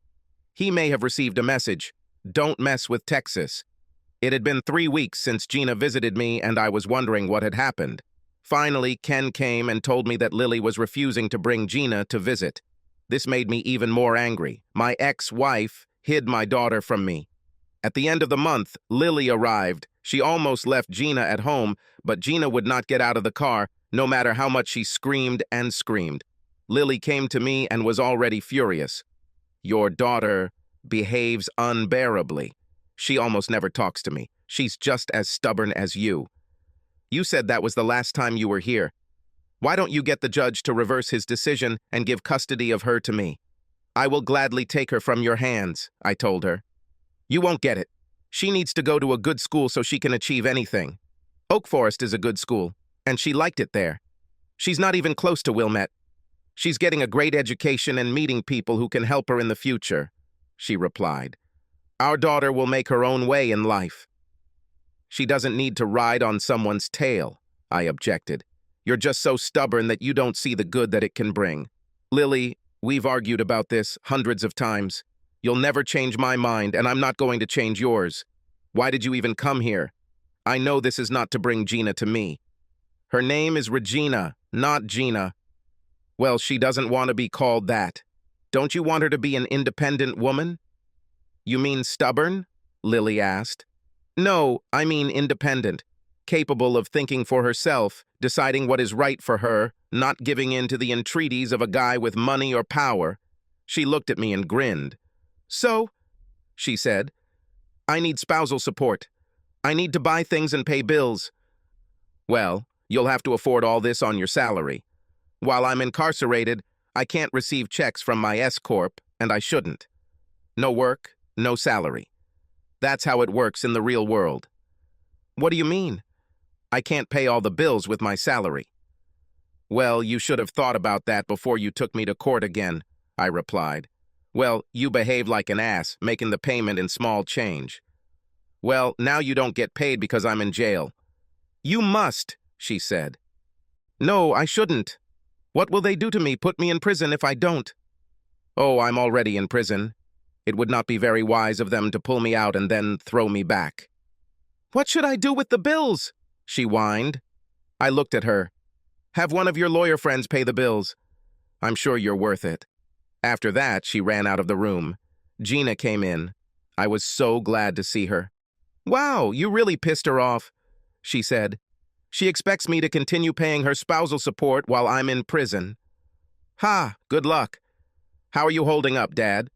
He may have received a message, "Don't mess with Texas." It had been 3 weeks since Gina visited me, and I was wondering what had happened. Finally, Ken came and told me that Lily was refusing to bring Gina to visit. This made me even more angry. My ex-wife hid my daughter from me. At the end of the month, Lily arrived. She almost left Gina at home, but Gina would not get out of the car, no matter how much she screamed and screamed. Lily came to me and was already furious. "Your daughter behaves unbearably. She almost never talks to me. She's just as stubborn as you. You said that was the last time you were here. Why don't you get the judge to reverse his decision and give custody of her to me? I will gladly take her from your hands," I told her. "You won't get it. She needs to go to a good school so she can achieve anything. Oak Forest is a good school, and she liked it there. She's not even close to Wilmette. She's getting a great education and meeting people who can help her in the future," she replied. "Our daughter will make her own way in life." "She doesn't need to ride on someone's tail," I objected. "You're just so stubborn that you don't see the good that it can bring. Lily, we've argued about this hundreds of times. You'll never change my mind, and I'm not going to change yours. Why did you even come here? I know this is not to bring Gina to me. Her name is Regina, not Gina." "Well, she doesn't want to be called that. Don't you want her to be an independent woman?" "You mean stubborn?" Lily asked. "No, I mean independent, capable of thinking for herself, deciding what is right for her, not giving in to the entreaties of a guy with money or power." She looked at me and grinned. "So," she said, "I need spousal support. I need to buy things and pay bills." "Well, you'll have to afford all this on your salary. While I'm incarcerated, I can't receive checks from my S-Corp, and I shouldn't. No work, no salary. That's how it works in the real world." "What do you mean?" "I can't pay all the bills with my salary." "Well, you should have thought about that before you took me to court again," I replied. "Well, you behaved like an ass, making the payment in small change." "Well, now you don't get paid because I'm in jail." "You must," she said. "No, I shouldn't. What will they do to me, put me in prison if I don't?" "Oh, I'm already in prison. It would not be very wise of them to pull me out and then throw me back." "What should I do with the bills?" she whined. I looked at her. "Have one of your lawyer friends pay the bills. I'm sure you're worth it." After that, she ran out of the room. Gina came in. I was so glad to see her. "Wow, you really pissed her off. she said. She expects me to continue paying her spousal support while I'm in prison. Ha, good luck. How are you holding up, Dad?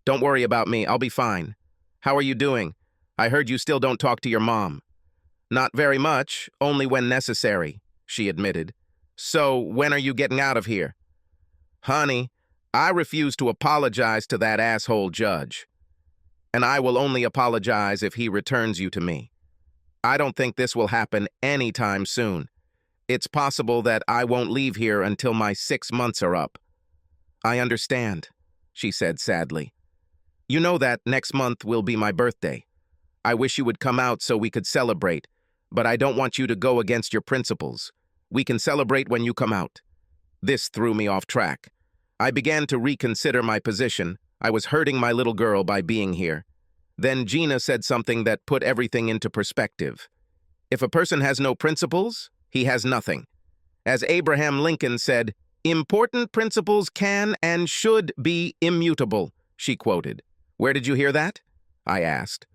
Don't worry about me, I'll be fine. How are you doing? I heard you still don't talk to your mom. Not very much, only when necessary, she admitted. So, when are you getting out of here? Honey, I refuse to apologize to that asshole judge. And I will only apologize if he returns you to me. I don't think this will happen anytime soon. It's possible that I won't leave here until my 6 months are up. I understand, she said sadly. You know that next month will be my birthday. I wish you would come out so we could celebrate, but I don't want you to go against your principles. We can celebrate when you come out. This threw me off track. I began to reconsider my position. I was hurting my little girl by being here. Then Gina said something that put everything into perspective. If a person has no principles, he has nothing. As Abraham Lincoln said, "Important principles can and should be immutable," she quoted. Where did you hear that? I asked.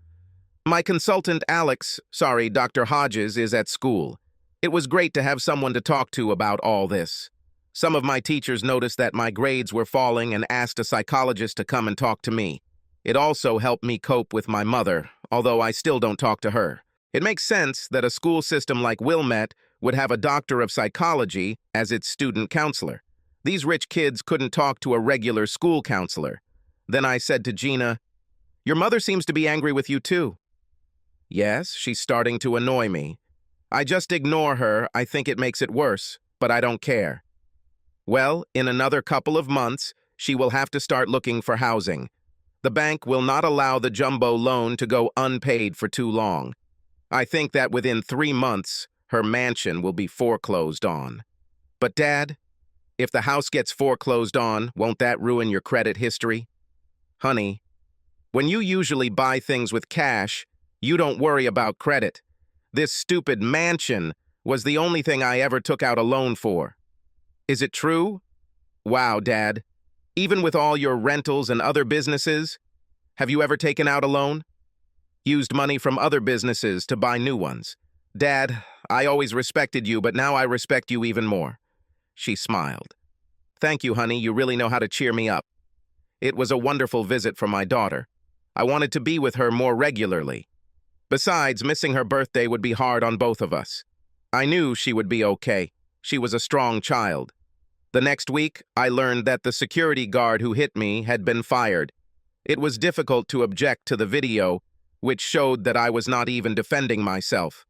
My consultant Dr. Hodges, is at school. It was great to have someone to talk to about all this. Some of my teachers noticed that my grades were falling and asked a psychologist to come and talk to me. It also helped me cope with my mother, although I still don't talk to her. It makes sense that a school system like Wilmette would have a doctor of psychology as its student counselor. These rich kids couldn't talk to a regular school counselor. Then I said to Gina, "Your mother seems to be angry with you too." Yes, she's starting to annoy me. I just ignore her. I think it makes it worse, but I don't care. Well, in another couple of months, she will have to start looking for housing. The bank will not allow the jumbo loan to go unpaid for too long. I think that within 3 months, her mansion will be foreclosed on. But Dad, if the house gets foreclosed on, won't that ruin your credit history? Honey, when you usually buy things with cash, you don't worry about credit. This stupid mansion was the only thing I ever took out a loan for. Is it true? Wow, Dad. Even with all your rentals and other businesses, have you ever taken out a loan? Used money from other businesses to buy new ones. Dad, I always respected you, but now I respect you even more. She smiled. Thank you, honey. You really know how to cheer me up. It was a wonderful visit from my daughter. I wanted to be with her more regularly. Besides, missing her birthday would be hard on both of us. I knew she would be okay. She was a strong child. The next week, I learned that the security guard who hit me had been fired. It was difficult to object to the video, which showed that I was not even defending myself.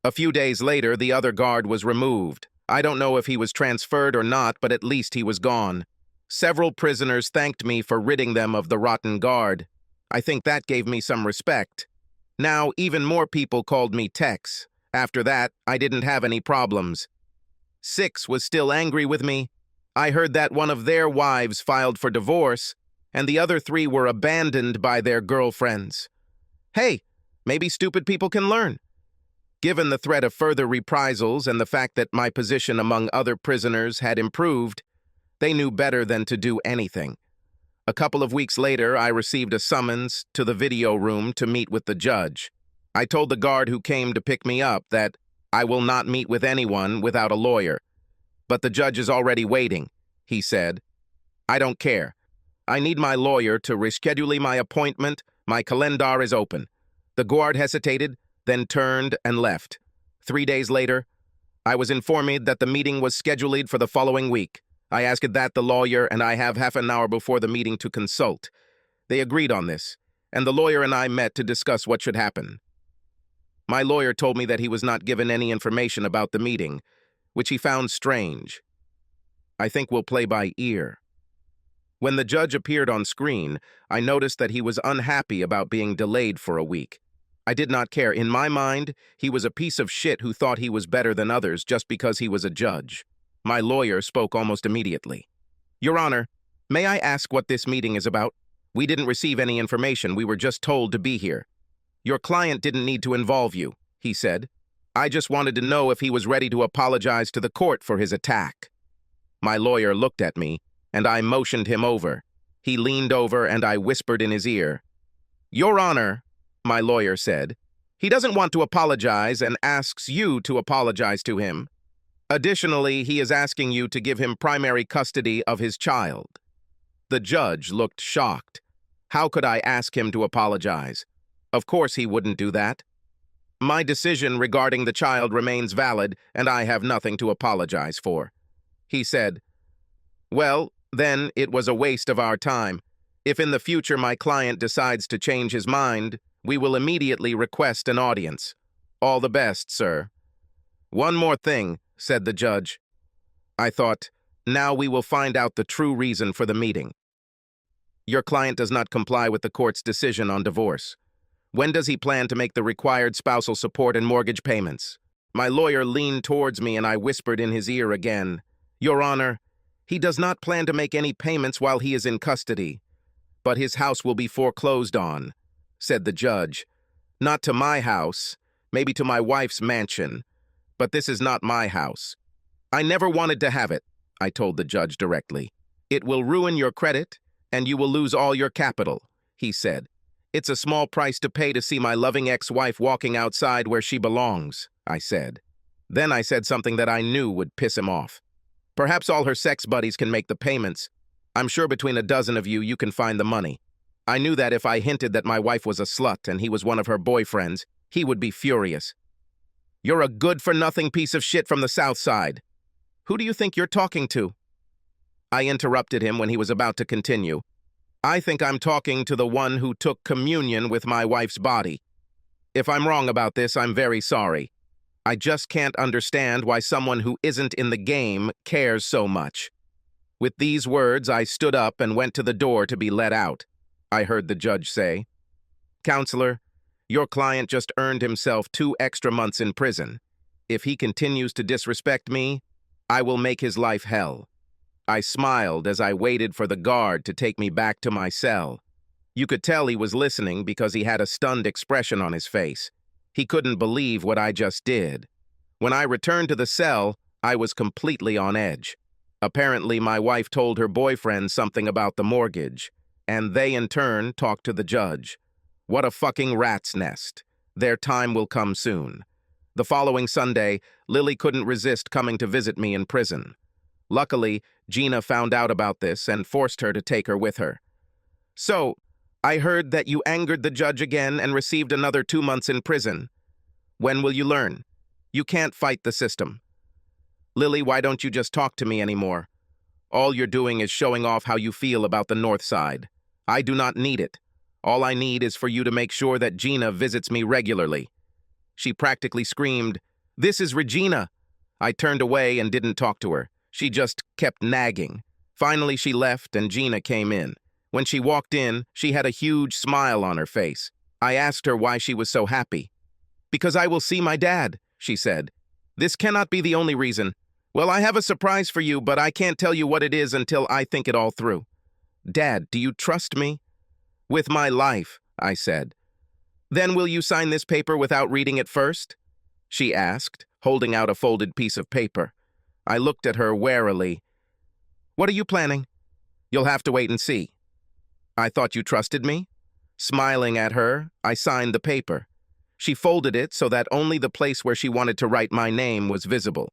A few days later, the other guard was removed. I don't know if he was transferred or not, but at least he was gone. Several prisoners thanked me for ridding them of the rotten guard. I think that gave me some respect. Now, even more people called me Tex. After that, I didn't have any problems. 6 was still angry with me. I heard that one of their wives filed for divorce, and the other 3 were abandoned by their girlfriends. Hey, maybe stupid people can learn. Given the threat of further reprisals and the fact that my position among other prisoners had improved, they knew better than to do anything. A couple of weeks later, I received a summons to the video room to meet with the judge. I told the guard who came to pick me up that I will not meet with anyone without a lawyer. But the judge is already waiting, he said. I don't care. I need my lawyer to reschedule my appointment. My calendar is open. The guard hesitated, then turned and left. 3 days later, I was informed that the meeting was scheduled for the following week. I asked that the lawyer and I have half an hour before the meeting to consult. They agreed on this, and the lawyer and I met to discuss what should happen. My lawyer told me that he was not given any information about the meeting, which he found strange. I think we'll play by ear. When the judge appeared on screen, I noticed that he was unhappy about being delayed for a week. I did not care. In my mind, he was a piece of shit who thought he was better than others just because he was a judge. My lawyer spoke almost immediately. Your Honor, may I ask what this meeting is about? We didn't receive any information. We were just told to be here. Your client didn't need to involve you, he said. I just wanted to know if he was ready to apologize to the court for his attack. My lawyer looked at me, and I motioned him over. He leaned over, and I whispered in his ear. Your Honor, my lawyer said, He doesn't want to apologize and asks you to apologize to him. Additionally, he is asking you to give him primary custody of his child. The judge looked shocked. How could I ask him to apologize? Of course he wouldn't do that. My decision regarding the child remains valid, and I have nothing to apologize for. He said, well, then it was a waste of our time. If in the future my client decides to change his mind, we will immediately request an audience. All the best, sir. One more thing, said the judge. I thought, now we will find out the true reason for the meeting. Your client does not comply with the court's decision on divorce. When does he plan to make the required spousal support and mortgage payments? My lawyer leaned towards me and I whispered in his ear again, Your Honor, he does not plan to make any payments while he is in custody, but his house will be foreclosed on, said the judge. Not to my house, maybe to my wife's mansion, but this is not my house. I never wanted to have it, I told the judge directly. It will ruin your credit, and you will lose all your capital, he said. It's a small price to pay to see my loving ex-wife walking outside where she belongs, I said. Then I said something that I knew would piss him off. Perhaps all her sex buddies can make the payments. I'm sure between a dozen of you can find the money. I knew that if I hinted that my wife was a slut and he was one of her boyfriends, he would be furious. You're a good-for-nothing piece of shit from the South Side. Who do you think you're talking to? I interrupted him when he was about to continue. I think I'm talking to the one who took communion with my wife's body. If I'm wrong about this, I'm very sorry. I just can't understand why someone who isn't in the game cares so much. With these words, I stood up and went to the door to be let out. I heard the judge say, Counselor, your client just earned himself 2 extra months in prison. If he continues to disrespect me, I will make his life hell. I smiled as I waited for the guard to take me back to my cell. You could tell he was listening because he had a stunned expression on his face. He couldn't believe what I just did. When I returned to the cell, I was completely on edge. Apparently, my wife told her boyfriend something about the mortgage, and they in turn talked to the judge. What a fucking rat's nest. Their time will come soon. The following Sunday, Lily couldn't resist coming to visit me in prison. Luckily, Gina found out about this and forced her to take her with her. So, I heard that you angered the judge again and received another 2 months in prison. When will you learn? You can't fight the system. Lily, why don't you just talk to me anymore? All you're doing is showing off how you feel about the North Side. I do not need it. All I need is for you to make sure that Gina visits me regularly. She practically screamed, This is Regina. I turned away and didn't talk to her. She just kept nagging. Finally, she left and Gina came in. When she walked in, she had a huge smile on her face. I asked her why she was so happy. Because I will see my dad, she said. This cannot be the only reason. Well, I have a surprise for you, but I can't tell you what it is until I think it all through. Dad, do you trust me? With my life, I said. Then will you sign this paper without reading it first? She asked, holding out a folded piece of paper. I looked at her warily. What are you planning? You'll have to wait and see. I thought you trusted me? Smiling at her, I signed the paper. She folded it so that only the place where she wanted to write my name was visible.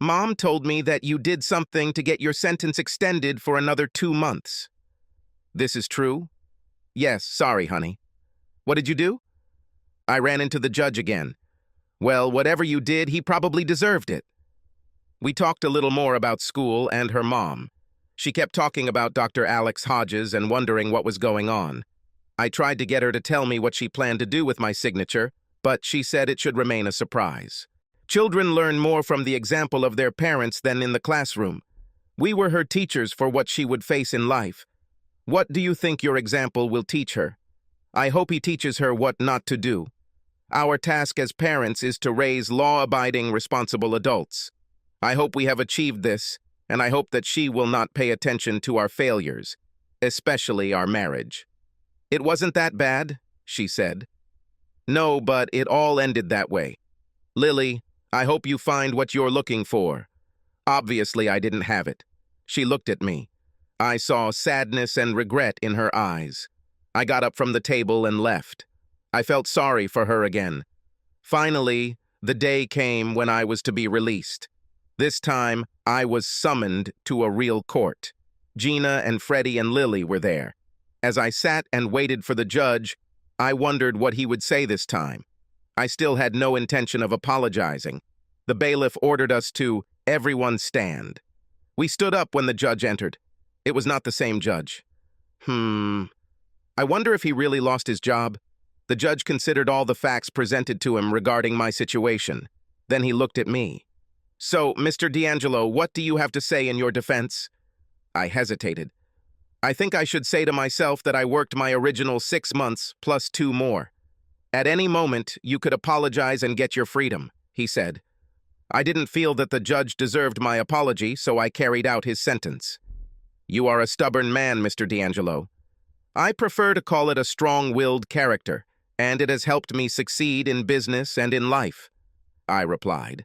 Mom told me that you did something to get your sentence extended for another 2 months. This is true? Yes, sorry, honey. What did you do? I ran into the judge again. Well, whatever you did, he probably deserved it. We talked a little more about school and her mom. She kept talking about Dr. Alex Hodges and wondering what was going on. I tried to get her to tell me what she planned to do with my signature, but she said it should remain a surprise. Children learn more from the example of their parents than in the classroom. We were her teachers for what she would face in life. What do you think your example will teach her? I hope he teaches her what not to do. Our task as parents is to raise law-abiding, responsible adults. I hope we have achieved this, and I hope that she will not pay attention to our failures, especially our marriage. It wasn't that bad, she said. No, but it all ended that way. Lily, I hope you find what you're looking for. Obviously, I didn't have it. She looked at me. I saw sadness and regret in her eyes. I got up from the table and left. I felt sorry for her again. Finally, the day came when I was to be released. This time, I was summoned to a real court. Gina and Freddie and Lily were there. As I sat and waited for the judge, I wondered what he would say this time. I still had no intention of apologizing. The bailiff ordered us to, everyone stand. We stood up when the judge entered. It was not the same judge. I wonder if he really lost his job. The judge considered all the facts presented to him regarding my situation. Then he looked at me. So, Mr. D'Angelo, what do you have to say in your defense? I hesitated. I think I should say to myself that I worked my original 6 months plus 2 more. At any moment, you could apologize and get your freedom, he said. I didn't feel that the judge deserved my apology, so I carried out his sentence. You are a stubborn man, Mr. D'Angelo. I prefer to call it a strong-willed character, and it has helped me succeed in business and in life, I replied.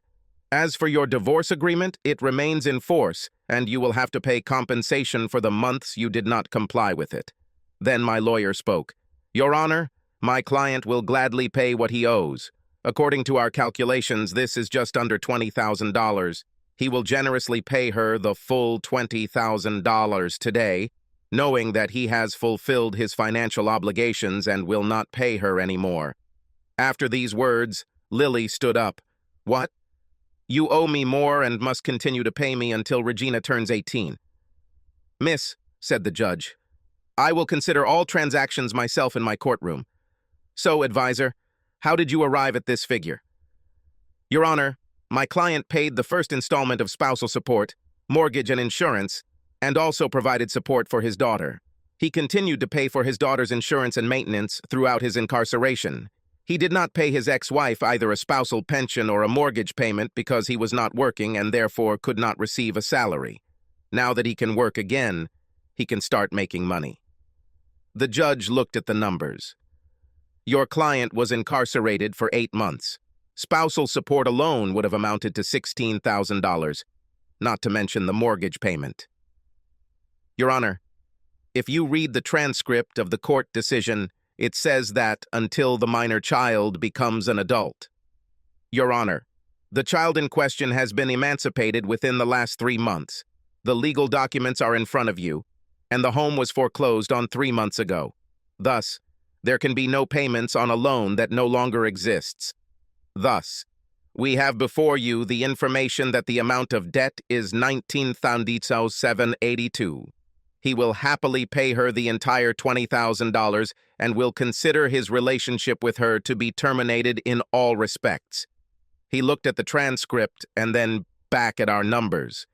As for your divorce agreement, it remains in force, and you will have to pay compensation for the months you did not comply with it. Then my lawyer spoke. Your Honor, my client will gladly pay what he owes. According to our calculations, this is just under $20,000. He will generously pay her the full $20,000 today, knowing that he has fulfilled his financial obligations and will not pay her anymore. After these words, Lily stood up. What? You owe me more and must continue to pay me until Regina turns 18. Miss, said the judge, I will consider all transactions myself in my courtroom. So, advisor, how did you arrive at this figure? Your Honor, my client paid the first installment of spousal support, mortgage and insurance, and also provided support for his daughter. He continued to pay for his daughter's insurance and maintenance throughout his incarceration. He did not pay his ex-wife either a spousal pension or a mortgage payment because he was not working and therefore could not receive a salary. Now that he can work again, he can start making money. The judge looked at the numbers. Your client was incarcerated for 8 months. Spousal support alone would have amounted to $16,000, not to mention the mortgage payment. Your Honor, if you read the transcript of the court decision, it says that until the minor child becomes an adult. Your Honor, the child in question has been emancipated within the last 3 months. The legal documents are in front of you, and the home was foreclosed on 3 months ago. Thus, there can be no payments on a loan that no longer exists. Thus, we have before you the information that the amount of debt is $19,782. He will happily pay her the entire $20,000 and will consider his relationship with her to be terminated in all respects. He looked at the transcript and then back at our numbers.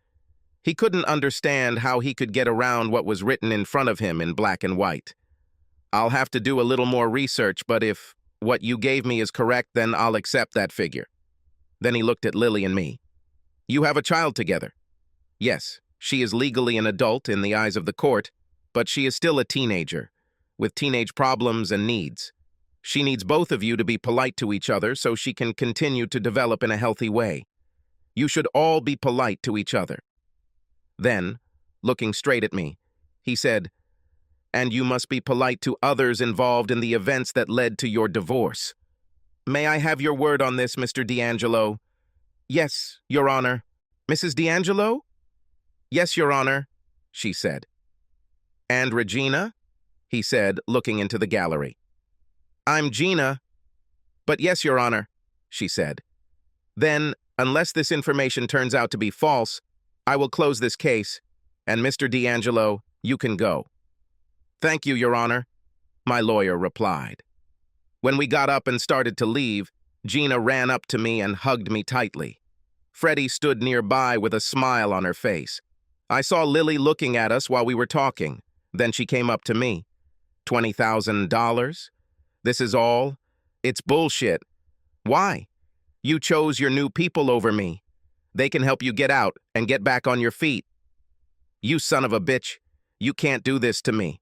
He couldn't understand how he could get around what was written in front of him in black and white. I'll have to do a little more research, but if what you gave me is correct, then I'll accept that figure. Then he looked at Lily and me. You have a child together. Yes. She is legally an adult in the eyes of the court, but she is still a teenager, with teenage problems and needs. She needs both of you to be polite to each other so she can continue to develop in a healthy way. You should all be polite to each other. Then, looking straight at me, he said, and you must be polite to others involved in the events that led to your divorce. May I have your word on this, Mr. D'Angelo? Yes, Your Honor. Mrs. D'Angelo? Yes, Your Honor, she said. And Regina? He said, looking into the gallery. I'm Gina. But yes, Your Honor, she said. Then, unless this information turns out to be false, I will close this case, and Mr. D'Angelo, you can go. Thank you, Your Honor, my lawyer replied. When we got up and started to leave, Gina ran up to me and hugged me tightly. Freddie stood nearby with a smile on her face. I saw Lily looking at us while we were talking. Then she came up to me. $20,000? This is all? It's bullshit. Why? You chose your new people over me. They can help you get out and get back on your feet. You son of a bitch. You can't do this to me.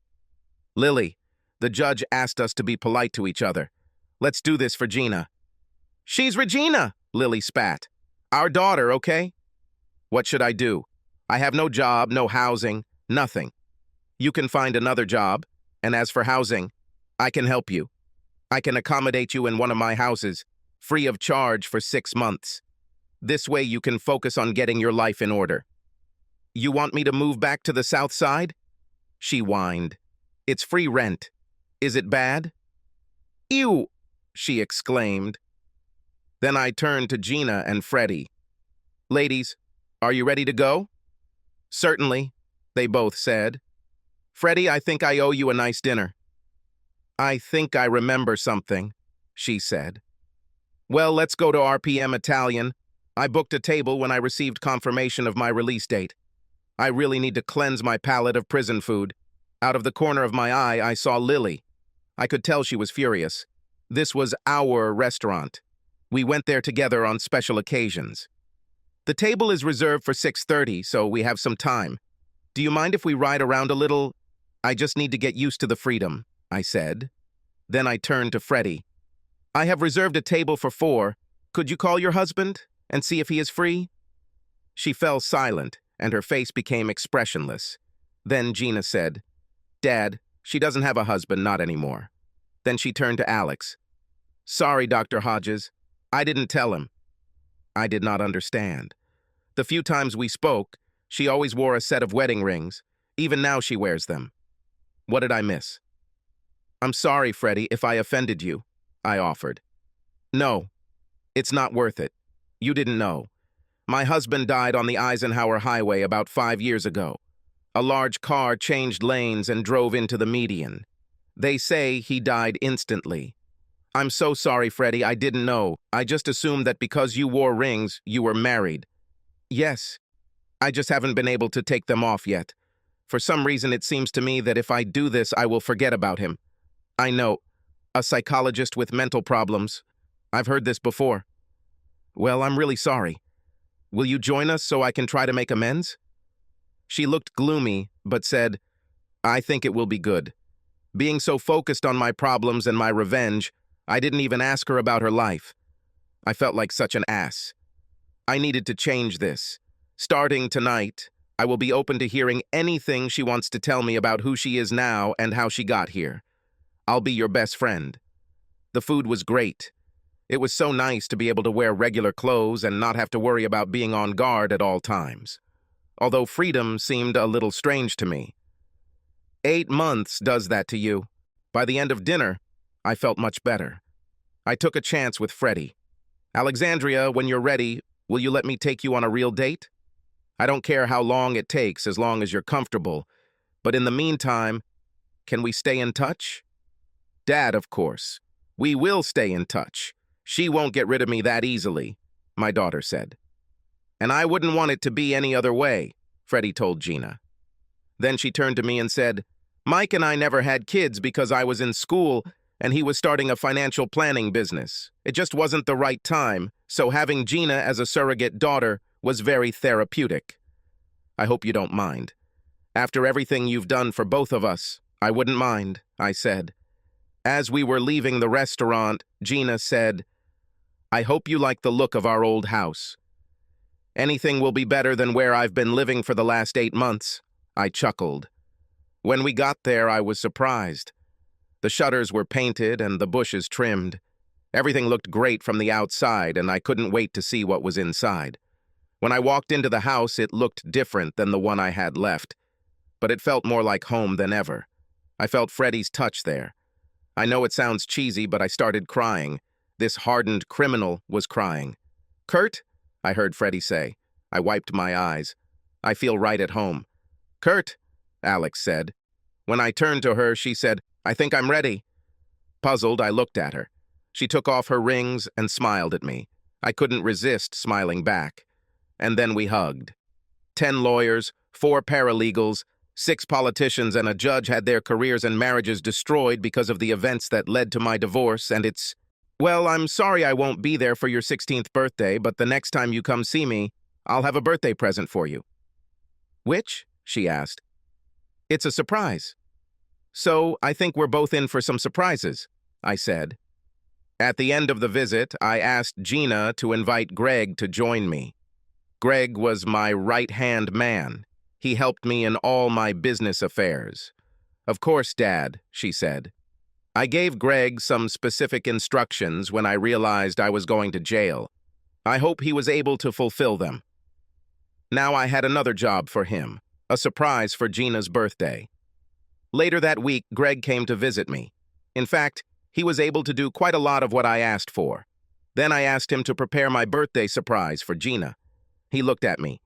Lily, the judge asked us to be polite to each other. Let's do this for Gina. She's Regina, Lily spat. Our daughter, okay? What should I do? I have no job, no housing, nothing. You can find another job, and as for housing, I can help you. I can accommodate you in one of my houses, free of charge for 6 months. This way you can focus on getting your life in order. You want me to move back to the south side? She whined. It's free rent. Is it bad? Ew, she exclaimed. Then I turned to Gina and Freddie. Ladies, are you ready to go? Certainly, they both said. Freddie, I think I owe you a nice dinner. I think I remember something, she said. Well, let's go to RPM Italian. I booked a table when I received confirmation of my release date. I really need to cleanse my palate of prison food. Out of the corner of my eye, I saw Lily. I could tell she was furious. This was our restaurant. We went there together on special occasions. The table is reserved for 6:30, so we have some time. Do you mind if we ride around a little? I just need to get used to the freedom, I said. Then I turned to Freddie. I have reserved a table for 4. Could you call your husband and see if he is free? She fell silent, and her face became expressionless. Then Gina said, Dad, she doesn't have a husband, not anymore. Then she turned to Alex. Sorry, Dr. Hodges. I didn't tell him. I did not understand. The few times we spoke, she always wore a set of wedding rings. Even now she wears them. What did I miss? I'm sorry, Freddie, if I offended you, I offered. No, it's not worth it. You didn't know. My husband died on the Eisenhower Highway about 5 years ago. A large car changed lanes and drove into the median. They say he died instantly. I'm so sorry, Freddie, I didn't know. I just assumed that because you wore rings, you were married. Yes, I just haven't been able to take them off yet. For some reason, it seems to me that if I do this, I will forget about him. I know, a psychologist with mental problems. I've heard this before. Well, I'm really sorry. Will you join us so I can try to make amends? She looked gloomy, but said, I think it will be good. Being so focused on my problems and my revenge, I didn't even ask her about her life. I felt like such an ass. I needed to change this. Starting tonight, I will be open to hearing anything she wants to tell me about who she is now and how she got here. I'll be your best friend. The food was great. It was so nice to be able to wear regular clothes and not have to worry about being on guard at all times. Although freedom seemed a little strange to me. 8 months does that to you. By the end of dinner, I felt much better. I took a chance with Freddie. Alexandria, when you're ready, will you let me take you on a real date? I don't care how long it takes as long as you're comfortable. But in the meantime, can we stay in touch? Dad, of course. We will stay in touch. She won't get rid of me that easily, my daughter said. And I wouldn't want it to be any other way, Freddie told Gina. Then she turned to me and said, Mike and I never had kids because I was in school and he was starting a financial planning business. It just wasn't the right time, so having Gina as a surrogate daughter was very therapeutic. I hope you don't mind. After everything you've done for both of us, I wouldn't mind, I said. As we were leaving the restaurant, Gina said, I hope you like the look of our old house. Anything will be better than where I've been living for the last 8 months, I chuckled. When we got there, I was surprised. The shutters were painted and the bushes trimmed. Everything looked great from the outside, and I couldn't wait to see what was inside. When I walked into the house, it looked different than the one I had left, but it felt more like home than ever. I felt Freddie's touch there. I know it sounds cheesy, but I started crying. This hardened criminal was crying. Kurt? I heard Freddie say. I wiped my eyes. I feel right at home. Kurt? Alex said. When I turned to her, she said, I think I'm ready. Puzzled, I looked at her. She took off her rings and smiled at me. I couldn't resist smiling back. And then we hugged. 10 lawyers, 4 paralegals, 6 politicians, and a judge had their careers and marriages destroyed because of the events that led to my divorce, and it's... Well, I'm sorry I won't be there for your 16th birthday, but the next time you come see me, I'll have a birthday present for you. Which? She asked. It's a surprise. So, I think we're both in for some surprises, I said. At the end of the visit, I asked Gina to invite Greg to join me. Greg was my right-hand man. He helped me in all my business affairs. Of course, Dad, she said. I gave Greg some specific instructions when I realized I was going to jail. I hope he was able to fulfill them. Now I had another job for him, a surprise for Gina's birthday. Later that week, Greg came to visit me. In fact, he was able to do quite a lot of what I asked for. Then I asked him to prepare my birthday surprise for Gina. He looked at me.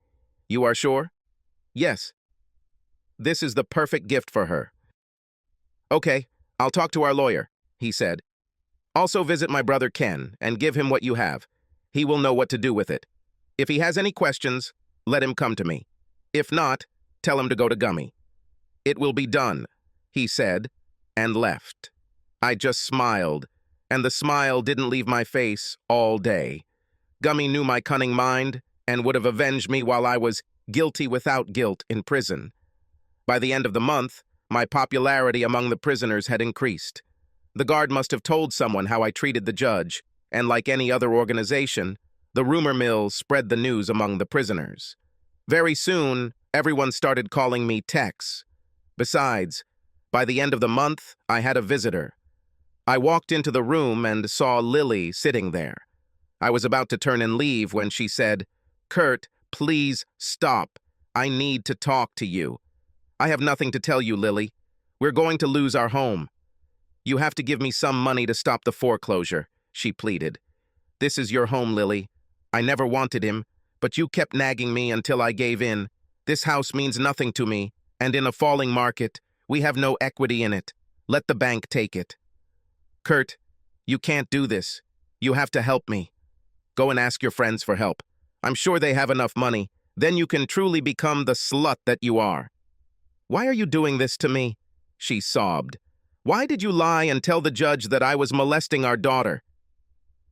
"You are sure?" "Yes. This is the perfect gift for her." "Okay, I'll talk to our lawyer," he said. "Also visit my brother Ken and give him what you have. He will know what to do with it. If he has any questions, let him come to me. If not, tell him to go to Gummy." "It will be done," he said, and left. I just smiled, and the smile didn't leave my face all day. Gummy knew my cunning mind and would have avenged me while I was guilty without guilt in prison. By the end of the month, my popularity among the prisoners had increased. The guard must have told someone how I treated the judge, and like any other organization, the rumor mill spread the news among the prisoners. Very soon, everyone started calling me Tex. Besides, by the end of the month, I had a visitor. I walked into the room and saw Lily sitting there. I was about to turn and leave when she said, "Kurt, please stop. I need to talk to you." "I have nothing to tell you, Lily. We're going to lose our home. You have to give me some money to stop the foreclosure," she pleaded. "This is your home, Lily. I never wanted him, but you kept nagging me until I gave in. This house means nothing to me, and in a falling market, we have no equity in it. Let the bank take it." "Kurt, you can't do this. You have to help me. Go and ask your friends for help. I'm sure they have enough money. Then you can truly become the slut that you are." "Why are you doing this to me?" she sobbed. "Why did you lie and tell the judge that I was molesting our daughter?"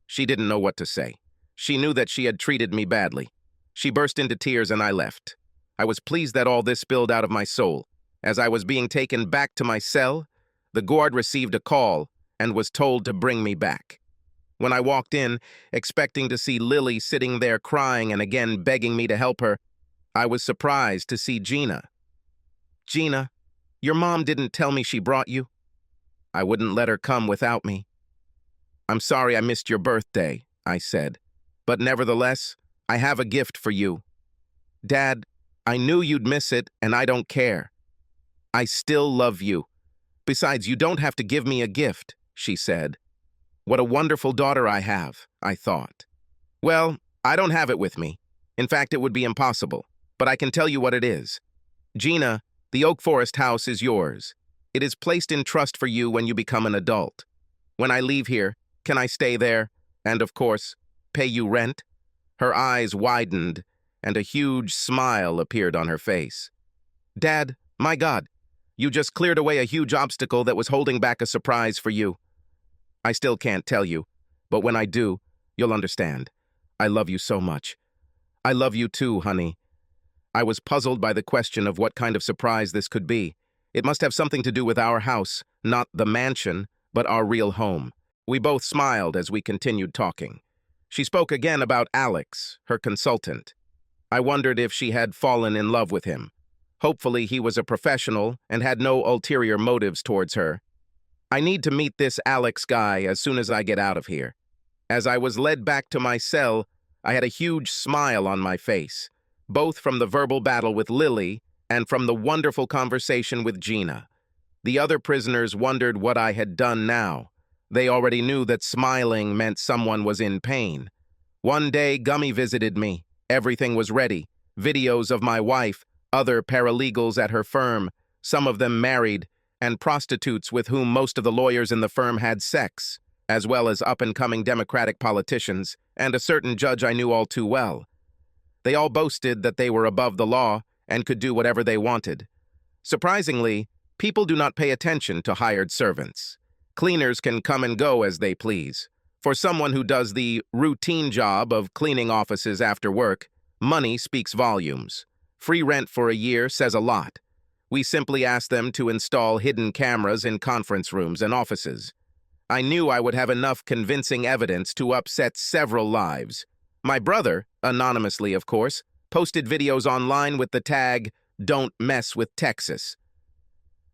She didn't know what to say. She knew that she had treated me badly. She burst into tears and I left. I was pleased that all this spilled out of my soul. As I was being taken back to my cell, the guard received a call and was told to bring me back. When I walked in, expecting to see Lily sitting there crying and again begging me to help her, I was surprised to see Gina. "Gina, your mom didn't tell me she brought you?" "I wouldn't let her come without me." "I'm sorry I missed your birthday," I said. "But nevertheless, I have a gift for you." "Dad, I knew you'd miss it, and I don't care. I still love you. Besides, you don't have to give me a gift," she said. What a wonderful daughter I have, I thought. Well, I don't have it with me. In fact, it would be impossible. But I can tell you what it is. Gina, the Oak Forest house is yours. It is placed in trust for you when you become an adult. When I leave here, can I stay there? And, of course, pay you rent? Her eyes widened, and a huge smile appeared on her face. Dad, my God, you just cleared away a huge obstacle that was holding back a surprise for you. I still can't tell you, but when I do, you'll understand. I love you so much. I love you too, honey. I was puzzled by the question of what kind of surprise this could be. It must have something to do with our house, not the mansion, but our real home. We both smiled as we continued talking. She spoke again about Alex, her consultant. I wondered if she had fallen in love with him. Hopefully he was a professional and had no ulterior motives towards her. I need to meet this Alex guy as soon as I get out of here. As I was led back to my cell, I had a huge smile on my face, both from the verbal battle with Lily and from the wonderful conversation with Gina. The other prisoners wondered what I had done now. They already knew that smiling meant someone was in pain. One day, Gummy visited me. Everything was ready. Videos of my wife, other paralegals at her firm, some of them married, and prostitutes with whom most of the lawyers in the firm had sex, as well as up-and-coming Democratic politicians, and a certain judge I knew all too well. They all boasted that they were above the law and could do whatever they wanted. Surprisingly, people do not pay attention to hired servants. Cleaners can come and go as they please. For someone who does the routine job of cleaning offices after work, money speaks volumes. Free rent for a year says a lot. We simply asked them to install hidden cameras in conference rooms and offices. I knew I would have enough convincing evidence to upset several lives. My brother, anonymously of course, posted videos online with the tag, "Don't mess with Texas."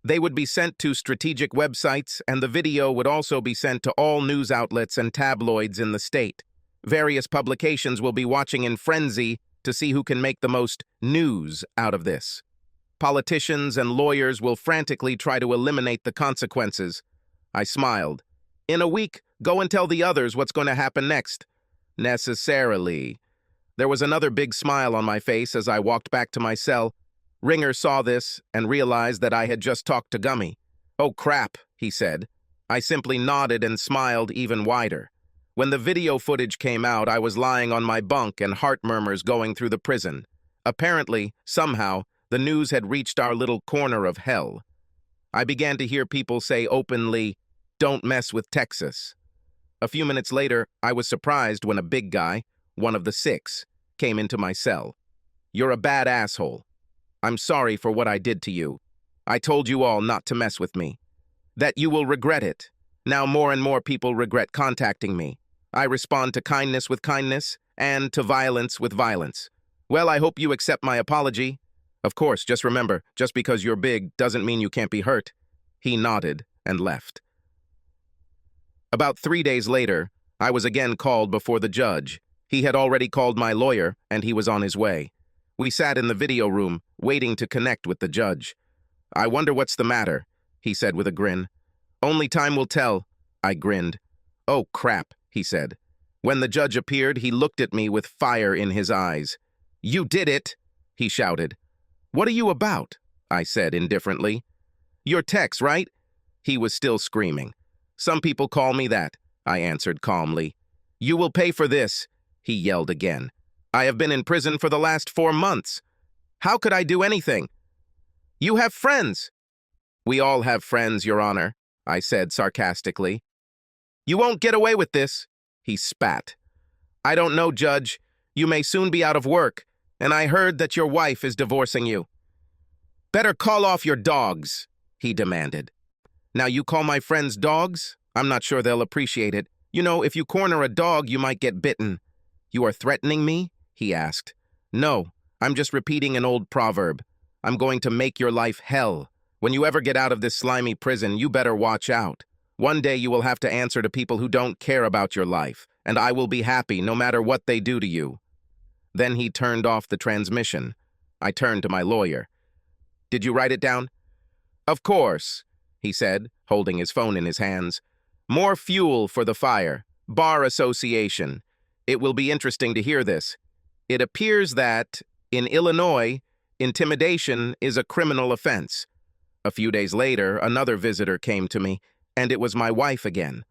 They would be sent to strategic websites, and the video would also be sent to all news outlets and tabloids in the state. Various publications will be watching in frenzy to see who can make the most news out of this. Politicians and lawyers will frantically try to eliminate the consequences. I smiled. In a week, go and tell the others what's going to happen next. Necessarily. There was another big smile on my face as I walked back to my cell. Ringer saw this and realized that I had just talked to Gummy. "Oh crap," he said. I simply nodded and smiled even wider. When the video footage came out, I was lying on my bunk and heart murmurs going through the prison. Apparently, somehow, the news had reached our little corner of hell. I began to hear people say openly, "Don't mess with Texas." A few minutes later, I was surprised when a big guy, one of the 6, came into my cell. "You're a bad asshole. I'm sorry for what I did to you. I told you all not to mess with me. That you will regret it. Now more and more people regret contacting me. I respond to kindness with kindness and to violence with violence. Well, I hope you accept my apology. Of course, just remember, just because you're big doesn't mean you can't be hurt." He nodded and left. About 3 days later, I was again called before the judge. He had already called my lawyer, and he was on his way. We sat in the video room, waiting to connect with the judge. "I wonder what's the matter," he said with a grin. "Only time will tell," I grinned. "Oh, crap," he said. When the judge appeared, he looked at me with fire in his eyes. "You did it," he shouted. "What are you about?" I said indifferently. "You're Tex, right?" He was still screaming. "Some people call me that," I answered calmly. "You will pay for this," he yelled again. "I have been in prison for the last 4 months. How could I do anything?" "You have friends." "We all have friends, Your Honor," I said sarcastically. "You won't get away with this," he spat. "I don't know, Judge. You may soon be out of work, and I heard that your wife is divorcing you." "Better call off your dogs," he demanded. "Now you call my friends dogs? I'm not sure they'll appreciate it. You know, if you corner a dog, you might get bitten." "You are threatening me?" he asked. "No, I'm just repeating an old proverb. I'm going to make your life hell. When you ever get out of this slimy prison, you better watch out. One day you will have to answer to people who don't care about your life, and I will be happy no matter what they do to you." Then he turned off the transmission. I turned to my lawyer. "Did you write it down?" "Of course," he said, holding his phone in his hands. "More fuel for the fire. Bar Association. It will be interesting to hear this. It appears that, in Illinois, intimidation is a criminal offense." A few days later, another visitor came to me, and it was my wife again.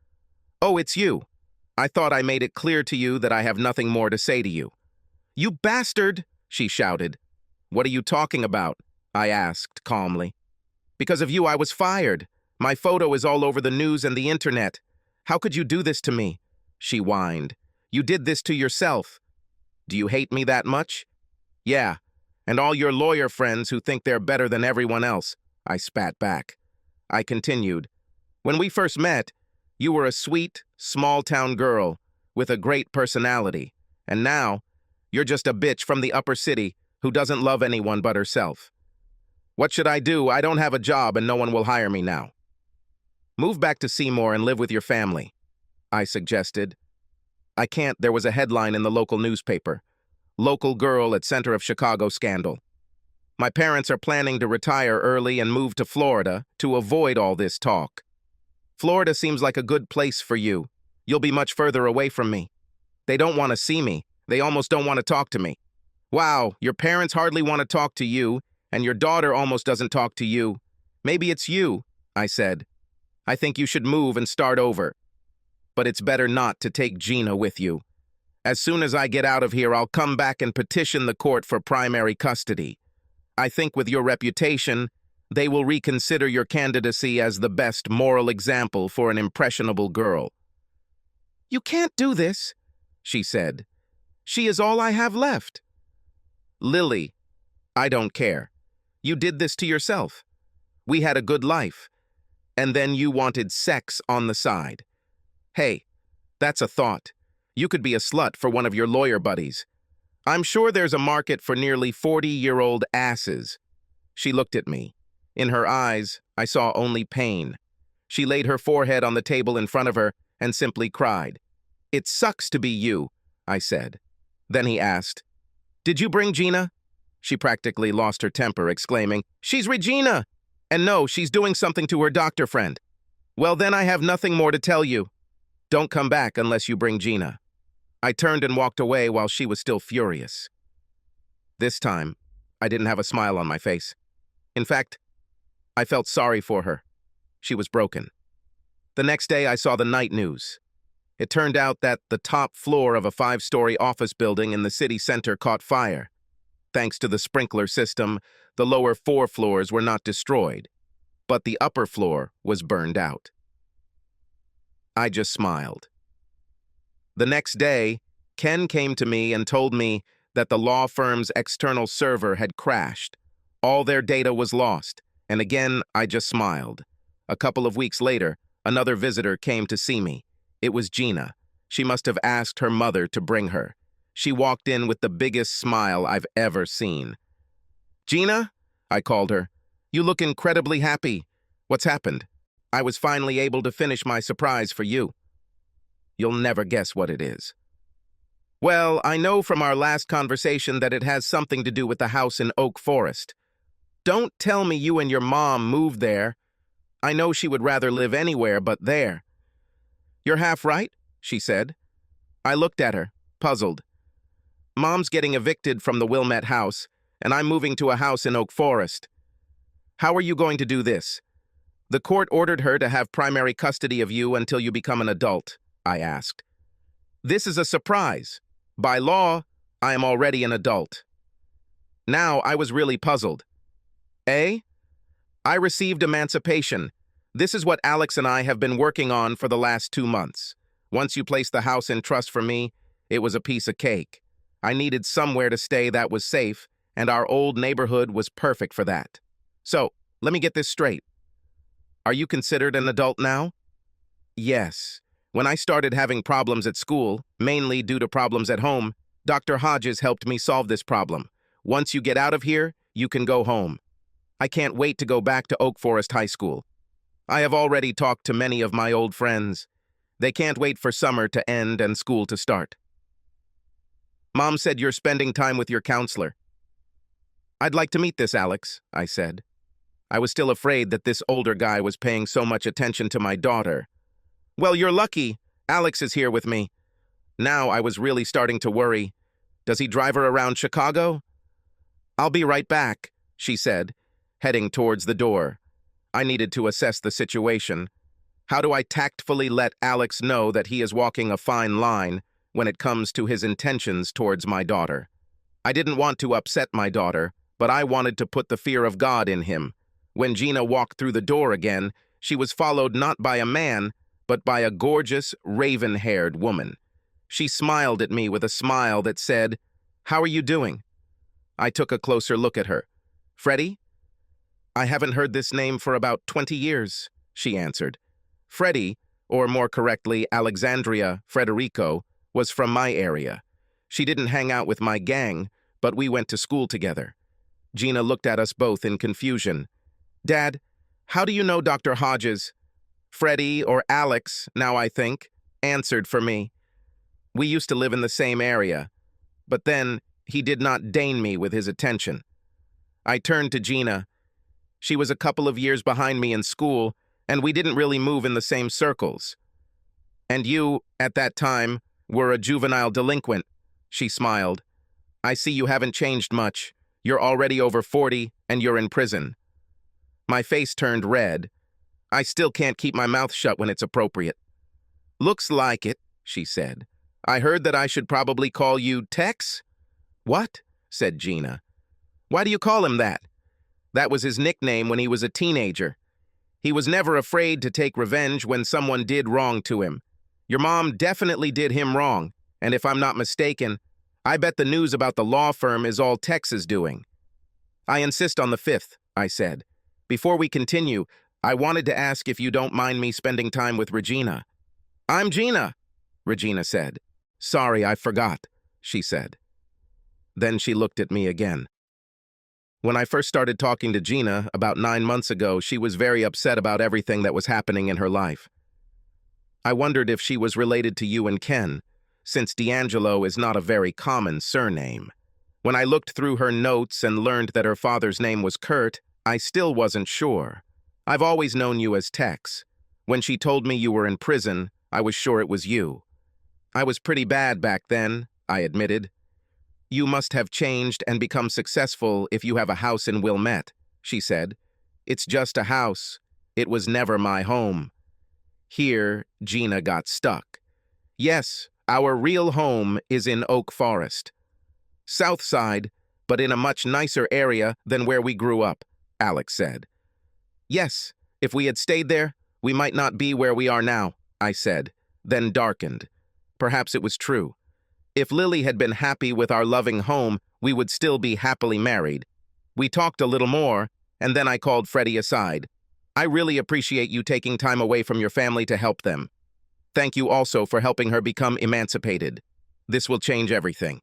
"Oh, it's you. I thought I made it clear to you that I have nothing more to say to you." "You bastard!" she shouted. "What are you talking about?" I asked calmly. "Because of you, I was fired. My photo is all over the news and the internet. How could you do this to me?" she whined. "You did this to yourself." "Do you hate me that much?" "Yeah, and all your lawyer friends who think they're better than everyone else," I spat back. I continued. "When we first met, you were a sweet, small-town girl with a great personality, and now you're just a bitch from the upper city who doesn't love anyone but herself. What should I do? I don't have a job and no one will hire me now." "Move back to Seymour and live with your family," I suggested. "I can't. There was a headline in the local newspaper. Local girl at center of Chicago scandal. My parents are planning to retire early and move to Florida to avoid all this talk. Florida seems like a good place for you. You'll be much further away from me. They don't want to see me. They almost don't want to talk to me. Wow, your parents hardly want to talk to you, and your daughter almost doesn't talk to you. Maybe it's you," I said. "I think you should move and start over. But it's better not to take Gina with you. As soon as I get out of here, I'll come back and petition the court for primary custody. I think with your reputation, they will reconsider your candidacy as the best moral example for an impressionable girl." "You can't do this," she said. "She is all I have left." "Lily, I don't care. You did this to yourself. We had a good life. And then you wanted sex on the side. Hey, that's a thought. You could be a slut for one of your lawyer buddies. I'm sure there's a market for nearly 40-year-old asses." She looked at me. In her eyes, I saw only pain. She laid her forehead on the table in front of her and simply cried. "It sucks to be you," I said. Then he asked, "Did you bring Gina?" She practically lost her temper, exclaiming, "She's Regina! And no, she's doing something to her doctor friend." "Well, then I have nothing more to tell you. Don't come back unless you bring Gina." I turned and walked away while she was still furious. This time, I didn't have a smile on my face. In fact, I felt sorry for her. She was broken. The next day, I saw the night news. It turned out that the top floor of a 5-story office building in the city center caught fire. Thanks to the sprinkler system, the lower 4 floors were not destroyed, but the upper floor was burned out. I just smiled. The next day, Ken came to me and told me that the law firm's external server had crashed. All their data was lost, and again, I just smiled. A couple of weeks later, another visitor came to see me. It was Gina. She must have asked her mother to bring her. She walked in with the biggest smile I've ever seen. "Gina," I called her, "you look incredibly happy. What's happened?" "I was finally able to finish my surprise for you." "You'll never guess what it is." "Well, I know from our last conversation that it has something to do with the house in Oak Forest. Don't tell me you and your mom moved there. I know she would rather live anywhere but there." "You're half right," she said. I looked at her, puzzled. "Mom's getting evicted from the Wilmette house, and I'm moving to a house in Oak Forest. How are you going to do this?" "The court ordered her to have primary custody of you until you become an adult," I asked. "This is a surprise. By law, I am already an adult." Now I was really puzzled. "Eh? I received emancipation. This is what Alex and I have been working on for the last 2 months. Once you placed the house in trust for me, it was a piece of cake. I needed somewhere to stay that was safe, and our old neighborhood was perfect for that. So, let me get this straight. Are you considered an adult now?" "Yes. When I started having problems at school, mainly due to problems at home, Dr. Hodges helped me solve this problem. Once you get out of here, you can go home. I can't wait to go back to Oak Forest High School. I have already talked to many of my old friends. They can't wait for summer to end and school to start." "Mom said you're spending time with your counselor." "I'd like to meet this Alex," I said. I was still afraid that this older guy was paying so much attention to my daughter. "Well, you're lucky. Alex is here with me." Now I was really starting to worry. "Does he drive her around Chicago?" "I'll be right back," she said, heading towards the door. I needed to assess the situation. How do I tactfully let Alex know that he is walking a fine line when it comes to his intentions towards my daughter? I didn't want to upset my daughter, but I wanted to put the fear of God in him. When Gina walked through the door again, she was followed not by a man, but by a gorgeous, raven-haired woman. She smiled at me with a smile that said, "How are you doing?" I took a closer look at her. "Freddie?" "I haven't heard this name for about 20 years, she answered. Freddie, or more correctly, Alexandria Frederico, was from my area. She didn't hang out with my gang, but we went to school together. Gina looked at us both in confusion. "Dad, how do you know Dr. Hodges?" "Freddie, or Alex, now I think, answered for me. We used to live in the same area, but then he did not deign me with his attention." I turned to Gina. She was a couple of years behind me in school, and we didn't really move in the same circles. "And you, at that time, were a juvenile delinquent," she smiled. "I see you haven't changed much. You're already over 40, and you're in prison." My face turned red. I still can't keep my mouth shut when it's appropriate. "Looks like it," she said. "I heard that I should probably call you Tex?" "What?" said Gina. "Why do you call him that?" "That was his nickname when he was a teenager. He was never afraid to take revenge when someone did wrong to him. Your mom definitely did him wrong, and if I'm not mistaken, I bet the news about the law firm is all Tex is doing." "I insist on the 5th, I said. "Before we continue, I wanted to ask if you don't mind me spending time with Regina." "I'm Gina," Regina said. "Sorry, I forgot," she said. Then she looked at me again. When I first started talking to Gina about 9 months ago, she was very upset about everything that was happening in her life. I wondered if she was related to you and Ken, since D'Angelo is not a very common surname. When I looked through her notes and learned that her father's name was Kurt, I still wasn't sure. I've always known you as Tex. When she told me you were in prison, I was sure it was you. I was pretty bad back then, I admitted. You must have changed and become successful if you have a house in Wilmette, she said. It's just a house. It was never my home. Here, Gina got stuck. Yes, our real home is in Oak Forest. South Side, but in a much nicer area than where we grew up, Alex said. Yes, if we had stayed there, we might not be where we are now, I said, then darkened. Perhaps it was true. If Lily had been happy with our loving home, we would still be happily married. We talked a little more, and then I called Freddie aside. I really appreciate you taking time away from your family to help them. Thank you also for helping her become emancipated. This will change everything.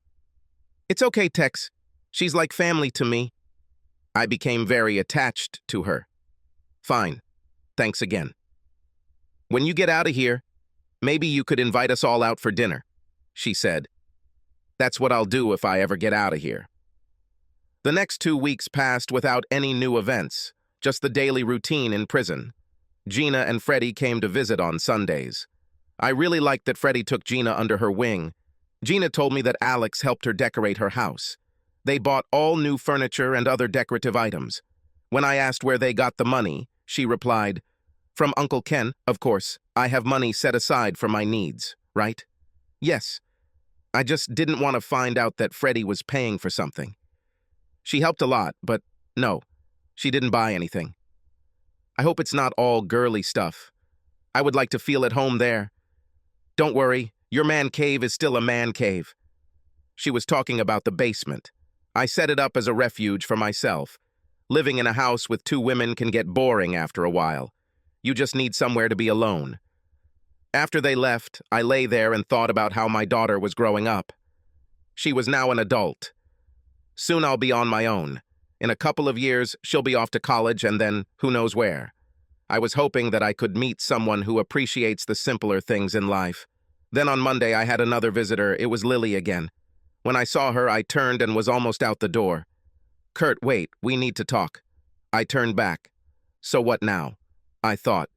It's okay, Tex. She's like family to me. I became very attached to her. Fine. Thanks again. When you get out of here, maybe you could invite us all out for dinner, she said. That's what I'll do if I ever get out of here. The next 2 weeks passed without any new events, just the daily routine in prison. Gina and Freddie came to visit on Sundays. I really liked that Freddie took Gina under her wing. Gina told me that Alex helped her decorate her house. They bought all new furniture and other decorative items. When I asked where they got the money, she replied, "From Uncle Ken, of course. I have money set aside for my needs, right?" Yes. I just didn't want to find out that Freddie was paying for something. She helped a lot, but no, she didn't buy anything. I hope it's not all girly stuff. I would like to feel at home there. Don't worry, your man cave is still a man cave. She was talking about the basement. I set it up as a refuge for myself. Living in a house with 2 women can get boring after a while. You just need somewhere to be alone. After they left, I lay there and thought about how my daughter was growing up. She was now an adult. Soon I'll be on my own. In a couple of years, she'll be off to college and then who knows where. I was hoping that I could meet someone who appreciates the simpler things in life. Then on Monday, I had another visitor. It was Lily again. When I saw her, I turned and was almost out the door. Kurt, wait, we need to talk. I turned back. So what now? I thought.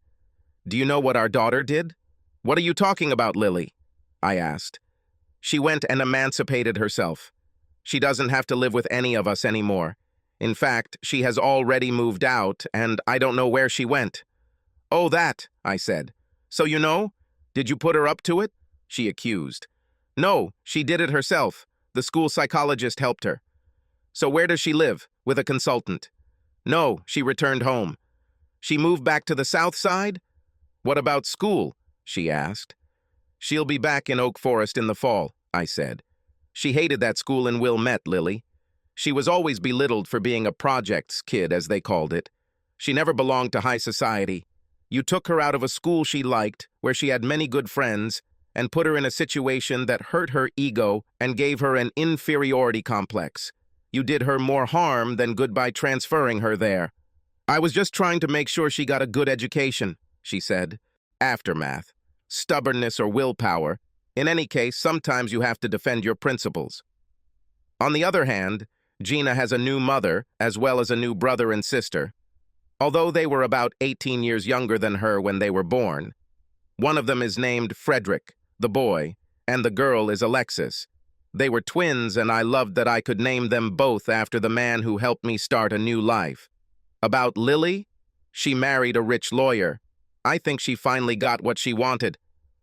Do you know what our daughter did? What are you talking about, Lily? I asked. She went and emancipated herself. She doesn't have to live with any of us anymore. In fact, she has already moved out, and I don't know where she went. Oh, that, I said. So you know? Did you put her up to it? She accused. No, she did it herself. The school psychologist helped her. So where does she live? With a consultant? No, she returned home. She moved back to the South Side? What about school? She asked. She'll be back in Oak Forest in the fall, I said. She hated that school in Wilmette, Lily. She was always belittled for being a projects kid, as they called it. She never belonged to high society. You took her out of a school she liked, where she had many good friends, and put her in a situation that hurt her ego and gave her an inferiority complex. You did her more harm than good by transferring her there. I was just trying to make sure she got a good education, she said. Aftermath. Stubbornness or willpower. In any case, sometimes you have to defend your principles. On the other hand, Gina has a new mother, as well as a new brother and sister. Although they were about 18 years younger than her when they were born. One of them is named Frederick, the boy, and the girl is Alexis. They were twins, and I loved that I could name them both after the man who helped me start a new life. About Lily, she married a rich lawyer. I think she finally got what she wanted.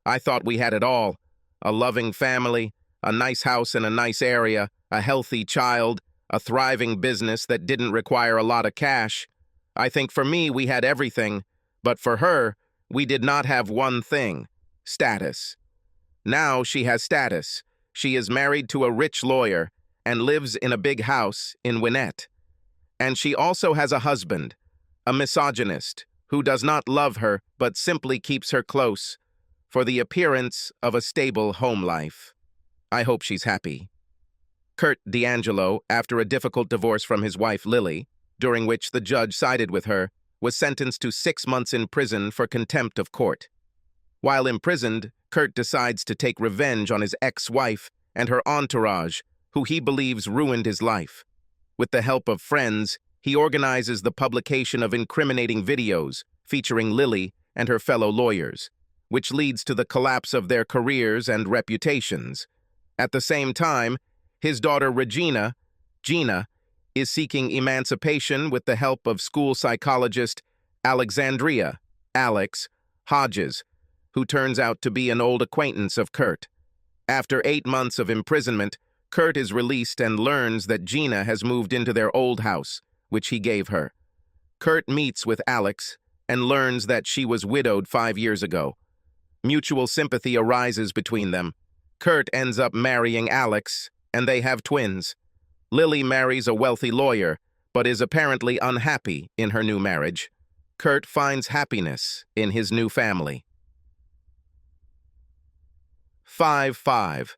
I thought we had it all. A loving family, a nice house in a nice area, a healthy child, a thriving business that didn't require a lot of cash. I think for me, we had everything, but for her, we did not have one thing: status. Now she has status. She is married to a rich lawyer and lives in a big house in Wilmette. And she also has a husband, a misogynist, who does not love her but simply keeps her close for the appearance of a stable home life. I hope she's happy. Kurt D'Angelo, after a difficult divorce from his wife Lily, during which the judge sided with her, was sentenced to 6 months in prison for contempt of court. While imprisoned, Kurt decides to take revenge on his ex-wife and her entourage, who he believes ruined his life. With the help of friends, he organizes the publication of incriminating videos featuring Lily and her fellow lawyers, which leads to the collapse of their careers and reputations. At the same time, his daughter Gina, is seeking emancipation with the help of school psychologist Alexandria, Alex, Hodges, who turns out to be an old acquaintance of Kurt. After 8 months of imprisonment, Kurt is released and learns that Gina has moved into their old house, which he gave her. Kurt meets with Alex and learns that she was widowed 5 years ago. Mutual sympathy arises between them. Kurt ends up marrying Alex, and they have twins. Lily marries a wealthy lawyer, but is apparently unhappy in her new marriage. Kurt finds happiness in his new family. 5-5.